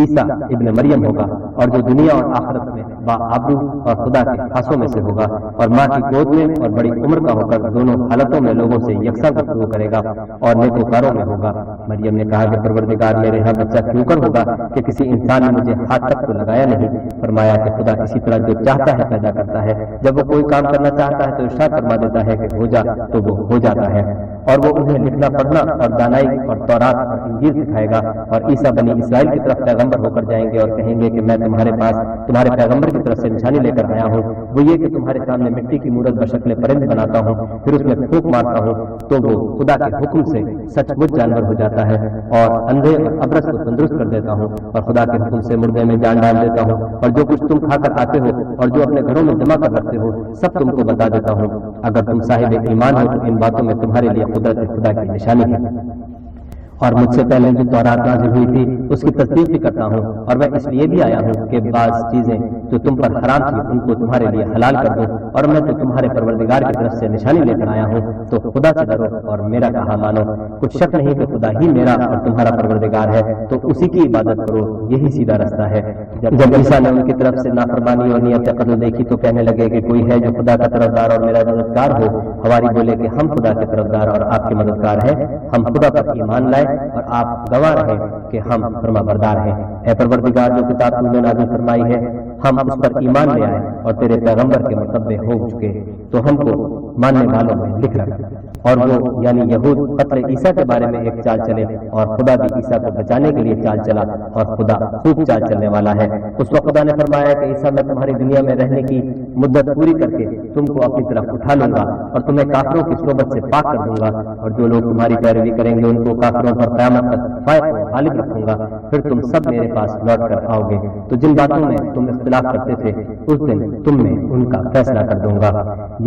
Speaker 1: عیسیٰ ابن مریم ہوگا، اور جو دنیا اور آخرت میں باآبرو اور خدا کے خاصوں میں سے ہوگا، اور ماں کی گود میں اور بڑی عمر کا ہو کر دونوں حالتوں میں لوگوں سے یکساں گفتگو کرے گا اور نیکوکاروں میں ہوگا۔ مریم نے کہا کہ پروردگار میرے یہاں بچہ کیوں کر ہوگا کہ کسی انسان نے مجھے ہاتھ تک تو لگایا نہیں۔ فرمایا کہ خدا اسی طرح جو چاہتا ہے پیدا کرتا ہے، جب وہ کوئی کام کرنا چاہتا ہے تو ارشاد فرما دیتا ہے کہ ہو جا تو وہ ہو جاتا ہے۔ اور وہ انہیں لکھنا پڑھنا اور دانائی اور تورات اور انجیل سکھائے گا، اور عیسیٰ بنی اسرائیل کی طرف پیغمبر ہو کر جائیں گے اور کہیں گے کہ میں تمہارے پاس تمہارے پیغمبر کی طرف سے نشانی لے کر آیا ہوں، وہ یہ کہ تمہارے سامنے مٹی کی مورت بشکل پرند بناتا ہوں، پھر اس میں پھونک مارتا ہوں تو وہ خدا کے حکم سے سچ مچ جانور ہو جاتا ہے، اور اندھے اور ابرص کو تندرست کر دیتا ہوں، اور خدا کے حکم سے مردے میں جان ڈال دیتا ہوں، اور جو کچھ تم کھا کر آتے ہو اور جو اپنے گھروں میں جمع کر رکھتے ہو سب تم کو بتا دیتا ہوں۔ اگر تم صاحب ایمان ہو تو ان باتوں میں تمہارے لیے قدرت خدا کی نشانی ہے۔ اور مجھ سے پہلے جو تورات نازل ہوئی تھی اس کی تصدیق بھی کرتا ہوں، اور میں اس لیے بھی آیا ہوں کہ بعض چیزیں جو تم پر حرام تھی ان کو تمہارے لیے حلال کر دوں، اور میں تو تمہارے پروردگار کی طرف سے نشانی لے کر آیا ہوں، تو خدا سے ڈرو اور میرا کہا مانو۔ کچھ شک نہیں کہ خدا ہی میرا اور تمہارا پروردگار ہے، تو اسی کی عبادت کرو، یہی سیدھا رستہ ہے۔ جب عیسیٰ نے ان کی طرف سے نافرمانی اور نیت قتل دیکھی تو کہنے لگے کہ کوئی ہے جو خدا کا طرفدار اور میرا مددگار ہو۔ حواری بولے کہ ہم خدا کے طرفدار اور آپ کے مددگار ہیں، ہم خدا پر ایمان لائے اور آپ گواہ رہے کہ ہم فرما بردار ہیں۔ اے پروردگار جو کتاب تم نے نازل فرمائی ہے ہم اس پر ایمان لے آئے اور تیرے پیغمبر کے متبع ہو چکے، تو ہم کو ماننے والوں میں لکھ رکھ۔ اور وہ یعنی یہود قتل عیسیٰ کے بارے میں ایک چال چلے، اور خدا بھی عیسیٰ کو بچانے کے لیے چال چلا، اور خدا خوب چال چلنے والا ہے۔ اس وقت خدا نے فرمایا کہ عیسیٰ میں تمہاری دنیا میں رہنے کی مدت پوری کر کے تم کو اپنی طرف اٹھا لوں گا اور تمہیں کافروں کی صحبت سے پاک کر دوں گا، اور جو لوگ تمہاری پیروی کریں گے ان کو کافروں پر قیامت تک فائق و غالب رکھوں گا، پھر تم سب میرے پاس لوٹ کر آؤ گے، تو جن باتوں میں تم اختلاف کرتے تھے اس دن تم میں ان کا فیصلہ کر دوں گا۔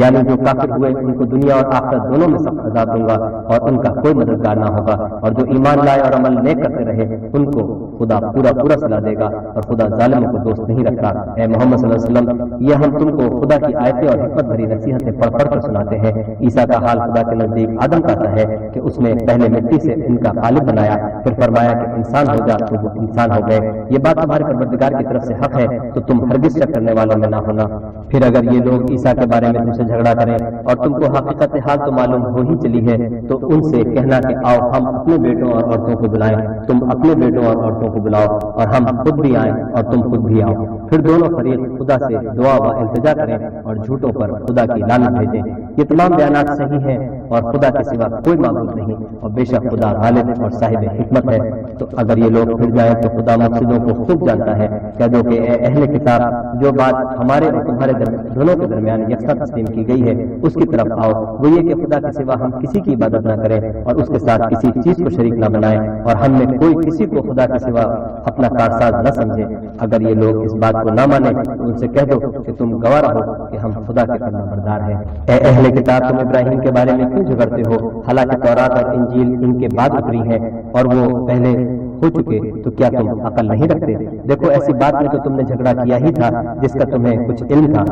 Speaker 1: یعنی جو کافر ہوئے ان کو دنیا اور آخرت دونوں میں سخت عذاب دوں گا اور ان کا کوئی مددگار نہ ہوگا، اور جو ایمان لائے اور عمل نیک کرتے رہے ان کو خدا پورا صلاح دے گا، اور خدا ظالموں کو دوست نہیں رکھتا۔ اے محمد صلی اللہ علیہ وسلم یہ ہم تم کو خدا کی آیتیں اور حکمت بھری نصیحتیں پڑھ پڑھ کر سناتے ہیں۔ عیسیٰ کا حال خدا کے نزدیک آدم کا سا ہے کہ اس نے پہلے مٹی سے ان کا قالب بنایا، پھر فرمایا کہ انسان ہو جا تو وہ انسان ہو گئے۔ یہ بات تمہارے پروردگار کی طرف سے حق ہے، تو تم ہرگز شک کرنے والوں میں نہ ہونا۔ پھر اگر یہ لوگ عیسیٰ کے بارے میں تم سے جھگڑا کریں اور تم کو حقیقت حال تو معلوم ہو ہی چلی ہے، تو ان سے کہنا کہ آؤ ہم اپنے بیٹوں اور عورتوں کو بلائیں، تم اپنے بیٹوں اور عورتوں کو بلاؤ اور ہم خود بھی آئیں اور تم خود بھی آؤ، پھر دونوں فریق خدا سے دعا و التجا کریں اور جھوٹوں پر خدا کی لعنت بھیجیں۔ یہ تمام بیانات صحیح ہیں اور خدا کے سوا کوئی معبود نہیں، اور بے شک خدا غالب اور صاحب حکمت ہے۔ تو اگر یہ لوگ پھر جائیں تو خدا مفسدوں کو خوب جانتا ہے۔ کہہ دو کہ اے اہل کتاب کتاب جو بات ہمارے اور تمہارے دونوں کے درمیان یکساں تسلیم کی گئی ہے اس کی طرف آؤ، وہ یہ کہ خدا کے سوا ہم کسی کی عبادت نہ کریں اور اس کے ساتھ کسی چیز کو شریک نہ بنائیں، اور ہم میں کوئی کسی کو خدا کے سوا اپنا کارساز نہ سمجھے۔ اگر یہ لوگ اس بات کو نہ مانیں تو ان سے کہہ دو کہ تم گواہ رہو کہ ہم خدا کے فرما بردار ہیں۔ اے اہل کتاب، تم ابراہیم کے بارے میں کیوں جھگڑتے ہو؟ حالانکہ تورات اور انجیل ان کے بعد اتری ہیں اور وہ پہلے ہو چکے، تو کیا تم عقل نہیں رکھتے؟ دیکھو، ایسی بات میں تو تم نے جھگڑا کیا ہی تھا جس کا تمہیں کچھ علم تھا،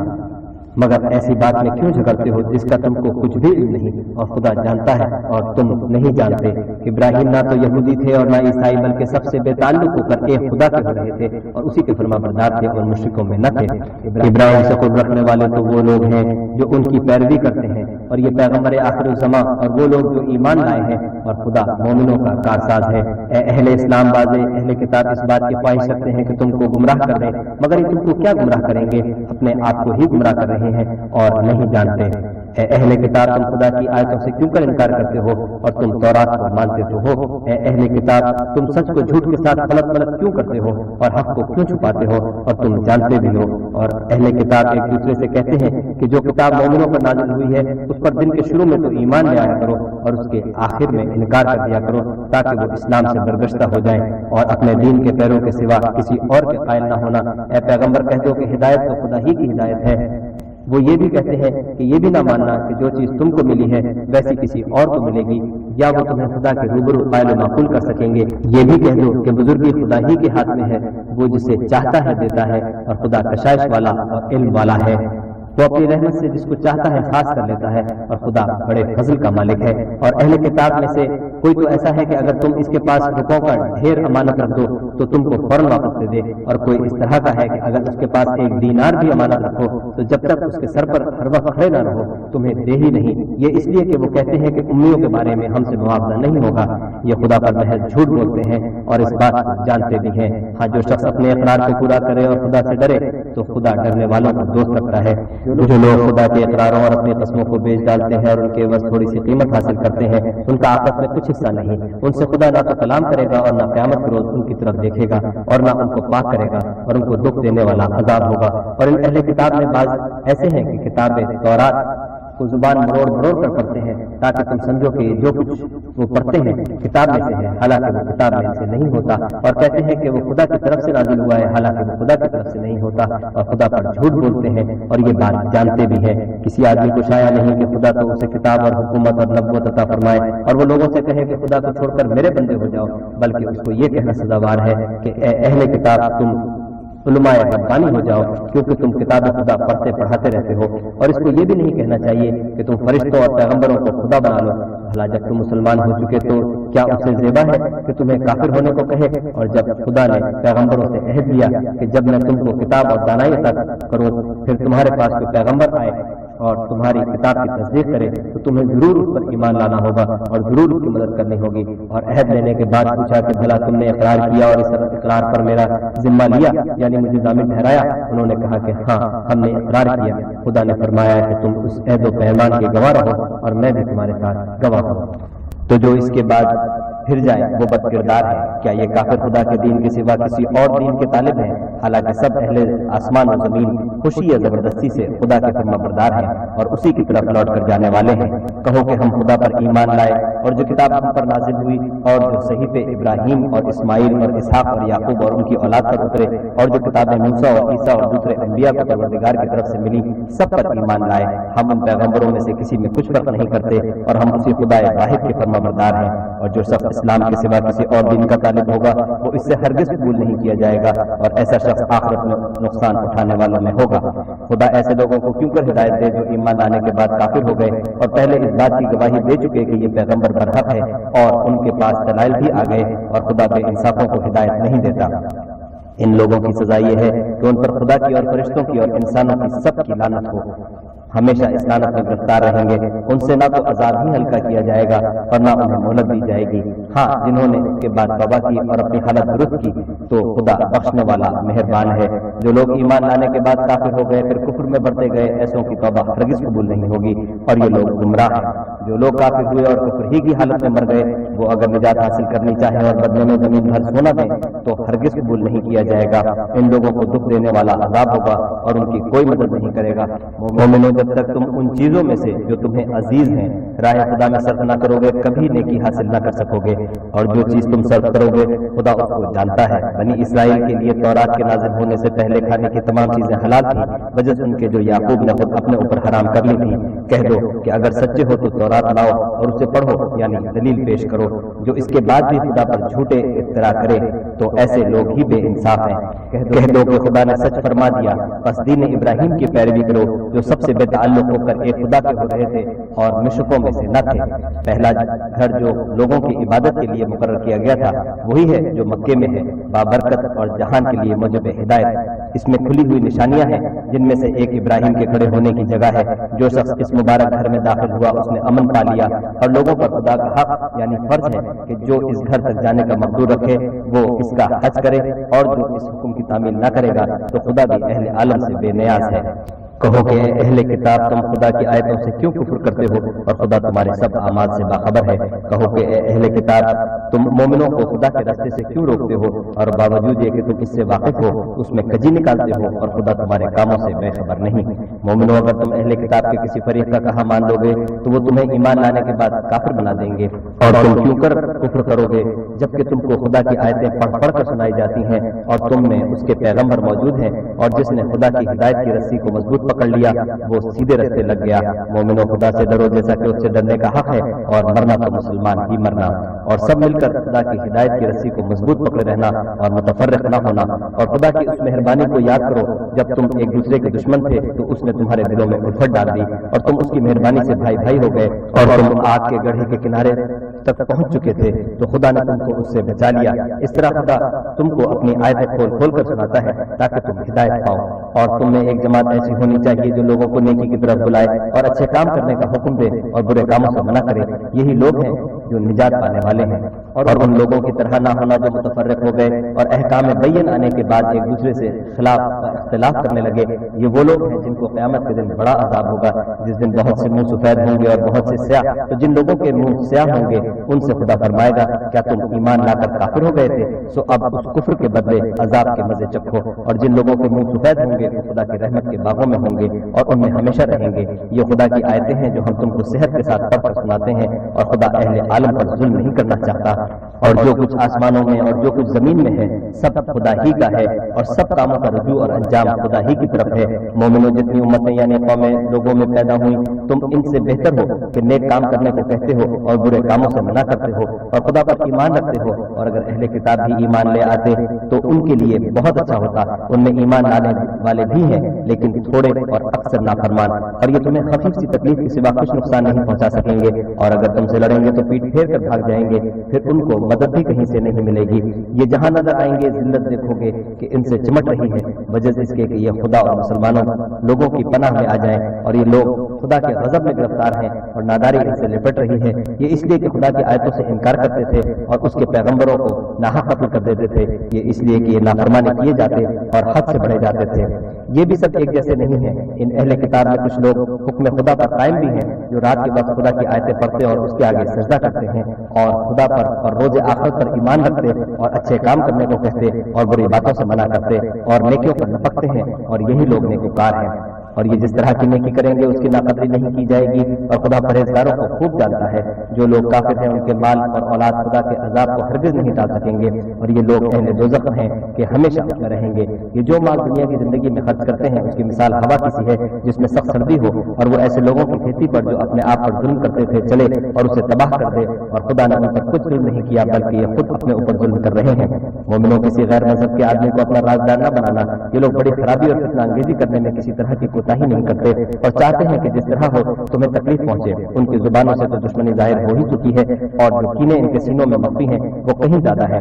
Speaker 1: مگر ایسی بات میں کیوں جھگڑتے ہو جس کا تم کو کچھ بھی علم نہیں اور خدا جانتا ہے اور تم نہیں جانتے؟ ابراہیم نہ تو یہودی تھے اور نہ عیسائی، بلکہ سب سے بے تعلق ہو کر ایک خدا کے ہو رہے تھے اور اسی کے فرما بردار تھے اور مشرکوں میں نہ تھے۔ ابراہیم سے قرب رکھنے والے تو وہ لوگ ہیں جو ان کی پیروی کرتے ہیں، اور یہ پیغمبر آخر الزماں اور وہ لوگ جو ایمان لائے ہیں، اور خدا مومنوں کا کارساز ہے۔ اے اہل اسلام بازے، اہل کتاب اس بات کی خواہش رکھتے ہیں کہ تم کو گمراہ کر دیں، مگر یہ تم کو کیا گمراہ کریں گے؟ اپنے آپ کو ہی گمراہ کر رہے ہیں اور نہیں جانتے۔ اے اہل کتاب، تم خدا کی آیتوں سے کیوں کر انکار کرتے ہو اور تم تورات کو مانتے تو ہو؟ اے اہل کتاب، تم سچ کو جھوٹ کے ساتھ غلط غلط کیوں کرتے ہو اور حق کو کیوں چھپاتے ہو اور تم جانتے بھی ہو؟ اور اہل کتاب ایک دوسرے سے کہتے ہیں کہ جو کتاب مومنوں پر نازل ہوئی ہے اس پر دن کے شروع میں تو ایمان لے آیا کرو اور اس کے آخر میں انکار کر دیا کرو، تاکہ وہ اسلام سے برگشتہ ہو جائیں اور اپنے دین کے پیروں کے سوا کسی اور کے قائل نہ ہونا۔ اے پیغمبر، کہہ دو کہ ہدایت تو خدا ہی کی ہدایت ہے۔ وہ یہ بھی کہتے ہیں کہ یہ بھی نہ ماننا کہ جو چیز تم کو ملی ہے ویسی کسی اور کو ملے گی، یا وہ تمہیں خدا کے روبرو قائل و معقول کر سکیں گے۔ یہ بھی کہہ دو کہ بزرگی خدا ہی کے ہاتھ میں ہے، وہ جسے چاہتا ہے دیتا ہے، اور خدا کشائش والا اور علم والا ہے۔ وہ اپنی رحمت سے جس کو چاہتا ہے خاص کر لیتا ہے، اور خدا بڑے فضل کا مالک ہے۔ اور اہل کتاب میں سے کوئی تو ایسا ہے کہ اگر تم اس کے پاس روپوں کا ڈھیر امانت رکھ دو تو تم کو فوراً واپس دے دے، اور کوئی اس طرح کا ہے کہ اگر اس کے پاس ایک دینار بھی امانت رکھو تو جب تک اس کے سر پر ہر وقت کھڑے نہ رہو تمہیں دے ہی نہیں۔ یہ اس لیے کہ وہ کہتے ہیں کہ امیوں کے بارے میں ہم سے معاوضہ نہیں ہوگا۔ یہ خدا پر محض جھوٹ بولتے ہیں اور اس بات کو جانتے بھی ہیں۔ ہاں، جو شخص اپنے اقرار کو پورا کرے اور خدا سے ڈرے تو خدا ڈرنے والوں کا دوست رکھتا ہے۔ جو لوگ خدا کے اقراروں اور اپنی قسموں کو بیچ ڈالتے ہیں اور ان کے عوض تھوڑی سی قیمت حاصل کرتے ہیں، ان کا آخرت میں کچھ حصہ نہیں۔ ان سے خدا نہ تو کلام کرے گا اور نہ قیامت کے روز ان کی طرف دیکھے گا اور نہ ان کو پاک کرے گا، اور ان کو دکھ دینے والا عذاب ہوگا۔ اور ان اہل کتاب میں بعض ایسے ہیں کہ کتاب تورات کو زبان مروڑ مروڑ کر پڑھتے ہیں تاکہ تم سمجھو کہ جو کچھ وہ پڑھتے ہیں کتاب میں سے ہے، حالانکہ وہ کتاب میں سے نہیں ہوتا، اور کہتے ہیں کہ وہ خدا کی طرف سے نازل ہوا ہے، حالانکہ وہ خدا کی طرف سے نہیں ہوتا، اور خدا پر جھوٹ بولتے ہیں اور یہ بات جانتے بھی ہیں۔ کسی آدمی کو شایع نہیں کہ خدا تو اسے کتاب اور حکومت اور نبوت عطا فرمائے اور وہ لوگوں سے کہے کہ خدا کو چھوڑ کر میرے بندے ہو جاؤ، بلکہ اس کو یہ کہنا سزاوار ہے کہ اے اہل کتاب، تم علماء ربانی ہو جاؤ، کیونکہ تم کتاب خدا پڑھتے پڑھاتے رہتے ہو۔ اور اس کو یہ بھی نہیں کہنا چاہیے کہ تم فرشتوں اور پیغمبروں کو خدا بنا لو۔ بھلا جب تم مسلمان ہو چکے تو کیا اس سے زیبا ہے کہ تمہیں کافر ہونے کو کہے؟ اور جب خدا نے پیغمبروں سے عہد لیا کہ جب میں تم کو کتاب اور دانائی عطا کروں، پھر تمہارے پاس کوئی پیغمبر آئے اور تمہاری کتاب کی تصدیق کرے تو تمہیں ضرور اس پر ایمان لانا ہوگا اور ضرور اس کی مدد کرنی ہوگی۔ اور عہد لینے کے بعد پوچھا کہ بھلا تم نے اقرار کیا اور اس اقرار پر میرا ذمہ لیا، یعنی مجھے ضامن ٹھہرایا؟ انہوں نے کہا کہ ہاں، ہم نے اقرار کیا۔ خدا نے فرمایا کہ تم اس عہد و پیمان کے گواہ رہو اور میں بھی تمہارے ساتھ گواہ ہوں۔ تو جو اس کے بعد پھر جائے وہ بد کردار ہے۔ کیا یہ کافر خدا کے دین کے سوا کسی اور دین کے طالب ہیں؟ حالانکہ سب اہل آسمان و زمین خوشی یا زبردستی سے خدا کے فرما بردار ہیں اور اسی کی طرف لوٹ کر جانے والے ہیں۔ کہو کہ ہم خدا پر ایمان لائے اور جو کتاب ہم پر نازل ہوئی اور جو صحیفے ابراہیم اور اسماعیل اور اسحاق اور یعقوب اور ان کی اولاد پر اترے اور جو کتابیں موسیٰ اور عیسیٰ اور دوسرے انبیاء کو پروردگار کی طرف سے ملی، سب پر ایمان لائے۔ ہم ان پیغمبروں میں سے کسی میں کچھ فرق نہیں کرتے اور ہم اسی خدا واحد کے فرما بردار ہیں۔ اور جو شخص اسلام کے سوا کسی اور دین کا طالب ہوگا وہ اس سے ہرگز قبول نہیں کیا جائے گا، اور ایسا شخص آخرت میں نقصان اٹھانے والوں میں ہوگا۔ خدا ایسے لوگوں کو کیوں کر ہدایت دے جو ایمان لانے کے بعد کافر ہو گئے اور پہلے اس بات کی گواہی دے چکے کہ یہ پیغمبر برحق ہے اور ان کے پاس دلائل بھی آ گئے، اور خدا بے انصافوں کو ہدایت نہیں دیتا۔ ان لوگوں کی سزا یہ ہے کہ ان پر خدا کی اور فرشتوں کی اور انسانوں کی سب کی لعنت ہو، ہمیشہ اس لعنت میں گرفتار رہیں گے۔ ان سے نہ تو عذاب ہی ہلکا کیا جائے گا اور نہ انہیں مہلت دی جائے گی۔ ہاں، جنہوں نے اس کے بعد توبہ کی اور اپنی حالت درست کی تو خدا بخشنے والا مہربان ہے۔ جو لوگ ایمان لانے کے بعد کافر ہو گئے پھر کفر میں بڑھتے گئے، ایسوں کی توبہ ہرگز قبول نہیں ہوگی اور یہ لوگ گمراہ ہیں۔ جو لوگ کافر ہوئے اور کفر ہی کی حالت میں مر گئے وہ اگر نجات حاصل کرنی چاہیں اور بدلے میں زمین بھر سونا دیں تو ہرگز قبول نہیں کیا جائے گا۔ ان لوگوں کو دکھ دینے والا عذاب ہوگا اور ان کی کوئی مدد نہیں کرے گا۔ مومنوں، جب تک تم ان چیزوں میں سے جو تمہیں عزیز ہیں راہ خدا میں صرف نہ کرو گے کبھی نیکی حاصل نہ کر سکو گے، اور جو چیز تم صرف کرو گے خدا اس کو جانتا ہے۔ بنی اسرائیل کے لیے تورات کے نازل ہونے سے پہلے کھانے کی تمام چیزیں حلال تھیں وجہ ان کے جو یعقوب نے خود اپنے اوپر حرام کر لی تھی۔ کہہ دو کہ اگر سچے ہو تو تورات لاؤ اور اسے پڑھو، یعنی دلیل پیش کرو۔ جو اس کے بعد بھی خدا پر جھوٹے افترا کرے تو ایسے لوگ ہی بے انصاف ہیں۔ کہہ دو کہ خدا نے سچ فرما دیا، پس دین ابراہیم کی پیروی کرو جو سب سے بے تعلق ہو کر ایک خدا کے ہو رہے تھے اور مشرکوں میں سے نہ تھے۔ پہلا گھر جو لوگوں کی عبادت کے لیے مقرر کیا گیا تھا وہی ہے جو مکے میں ہے، بابرکت اور جہان کے لیے موجب ہدایت۔ اس میں کھلی ہوئی نشانیاں ہیں جن میں سے ایک ابراہیم کے کھڑے ہونے کی جگہ ہے۔ جو شخص اس مبارک گھر میں داخل ہوا اس نے امن پا لیا، اور لوگوں پر خدا کا حق یعنی فرض ہے کہ جو اس گھر تک جانے کا مقدور رکھے وہ اس کا حج کرے، اور جو اس حکم کی تعمیل نہ کرے گا تو خدا بھی اہل عالم سے بے نیاز ہے۔ کہو کہ اے اہل کتاب تم خدا کی آیتوں سے کیوں کفر کرتے ہو اور خدا تمہارے سب اعمال سے باخبر ہے۔ کہو کہ اے اہل کتاب تم مومنوں کو خدا کے راستے سے کیوں روکتے ہو اور باوجود یہ کہ تم اس سے واقف ہو اس میں کجی نکالتے ہو اور خدا تمہارے کاموں سے بے خبر نہیں۔ مومنوں، اگر تم اہل کتاب کے کسی فریق کا کہا مان لو گے تو وہ تمہیں ایمان لانے کے بعد کافر بنا دیں گے، اور تم کیوں کر کفر کرو گے جبکہ تم کو خدا کی آیتیں پڑھ پڑھ کر سنائی جاتی ہیں اور تم میں اس کے پیغمبر موجود ہیں، اور جس نے خدا کی ہدایت کی رسی کو مضبوط پکڑ لیا وہ سیدھے رستے لگ گیا۔ مومنوں، خدا سے ڈرو جیسا کہ اس سے ڈرنے کا حق ہے، اور مرنا تو مسلمان ہی مرنا، اور سب مل کر خدا کی ہدایت کی رسی کو مضبوط پکڑے رہنا اور متفرق نہ ہونا، اور خدا کی اس مہربانی کو یاد کرو جب تم ایک دوسرے کے دشمن تھے تو اس نے تمہارے دلوں میں الفت ڈال دی اور تم اس کی مہربانی سے بھائی بھائی ہو گئے، اور تم آگ کے گڑھے کے کنارے تک پہنچ چکے تھے تو خدا نے تم کو اس سے بچا لیا۔ اس طرح خدا تم کو اپنی آیتیں کھول کھول کر سناتا ہے تاکہ تم ہدایت پاؤ۔ اور تم میں ایک جماعت ایسی ہونی چاہیے جو لوگوں کو نیکی کی طرف بلائے اور اچھے کام کرنے کا حکم دے اور برے کاموں سے منع کرے۔ یہی لوگ ہیں جو نجات پانے والے ہیں۔ اور ان لوگوں کی طرح نہ ہونا جو متفرق ہو گئے اور احکام بین آنے کے بعد ایک دوسرے سے اختلاف کرنے لگے۔ یہ وہ لوگ ہیں جن کو قیامت کے دن بڑا عذاب ہوگا، جس دن بہت سے منہ سفید ہوں گے اور بہت سے سیاہ۔ تو جن لوگوں کے منہ سیاہ ہوں گے ان سے خدا فرمائے گا کیا تم ایمان لا کر کافر ہو گئے تھے؟ سو اب اس کفر کے بدلے عذاب کے مزے چکھو۔ اور جن لوگوں کے منہ سفید ہوں گے وہ خدا کی رحمت کے باغوں میں ہوں گے اور ان میں ہمیشہ رہیں گے۔ یہ خدا کی آیتیں ہیں جو ہم تم کو صحت کے ساتھ پڑھ کر سناتے ہیں، اور خدا اہل عالم پر ظلم نہیں کرنا چاہتا۔ اور جو کچھ آسمانوں میں اور جو کچھ زمین میں ہے سب خدا ہی کا ہے، اور سب کاموں کا رجوع اور انجام خدا ہی کی طرف ہے۔ مومنوں، جتنی امتیں یعنی قومیں لوگوں میں پیدا ہوئی تم ان سے بہتر ہو کہ نیک کام کرنے کو کہتے ہو اور برے کاموں سے منع کرتے ہو اور خدا پر ایمان رکھتے ہو۔ اور اگر اہل کتاب بھی ایمان لے آتے تو ان کے لیے بہت اچھا ہوتا، ان میں ایمان لانے والے بھی ہیں لیکن تھوڑے اور اکثر نافرمان، اور یہ تمہیں خفیف سی تکلیف کے سوا کچھ نقصان نہیں پہنچا سکیں گے۔ اور اگر تم سے لڑیں گے تو پیٹ پھیر کر بھاگ جائیں گے، پھر ان کو مدد بھی کہیں سے نہیں ملے گی۔ یہ جہاں نظر آئیں گے ذلت دیکھو گے کہ ان سے چمٹ رہی ہے، وجہ اس کے کہ یہ خدا اور مسلمانوں لوگوں کی پناہ میں آ جائیں، اور یہ لوگ خدا کے غضب میں گرفتار ہیں اور ناداری ان سے لپٹ رہی ہے۔ یہ اس لیے کہ خدا کی آیتوں سے انکار کرتے تھے اور اس کے پیغمبروں کو ناحق قتل کر دیتے تھے۔ یہ اس لیے کہ یہ نافرمانی کیے جاتے اور حد سے بڑھے جاتے تھے۔ یہ بھی سب ایک جیسے نہیں ہیں۔ ان اہل کتاب میں کچھ لوگ حکم خدا پر قائم بھی ہیں جو رات کے وقت خدا کی آیتیں پڑھتے اور اس کے آگے سجدہ کرتے ہیں اور خدا پر اور روز آخرت پر ایمان رکھتے اور اچھے کام کرنے کو کہتے اور بری باتوں سے منع کرتے اور نیکیوں پر لپکتے ہیں، اور یہی لوگ نیکوکار ہیں۔ اور یہ جس طرح کی نیکی کریں گے اس کی ناقدری نہیں کی جائے گی، اور خدا پرہیزگاروں کو خوب جانتا ہے۔ جو لوگ کافر ہیں ان کے مال اور اولاد خدا کے عذاب کو ہرگز نہیں ٹال سکیں گے، اور یہ لوگ اہل دوزخ ہیں کہ ہمیشہ اس میں رہیں گے۔ یہ جو مال دنیا کی زندگی میں خرچ کرتے ہیں اس کی مثال ہوا کی سی ہے جس میں سخت سردی ہو، اور وہ ایسے لوگوں کی کھیتی پر جو اپنے آپ پر ظلم کرتے تھے چلے اور اسے تباہ کر دے، اور خدا نے ان پر کچھ ظلم نہیں کیا بلکہ یہ خود اپنے اوپر ظلم کر رہے ہیں۔ مومنوں، کسی غیر مذہب کے آدمی کو اپنا رازدار نہ بنانا۔ یہ لوگ بڑی خرابی اور فتنہ انگیزی کرنے میں کسی طرح کی کوتاہی نہیں کرتے اور چاہتے ہیں کہ جس طرح ہو تمہیں تکلیف پہنچے۔ ان کی زبانوں سے تو دشمنی ظاہر ہو ہی چکی ہے، اور جو کینے ان کے سینوں میں مخفی ہیں وہ کہیں زیادہ ہے۔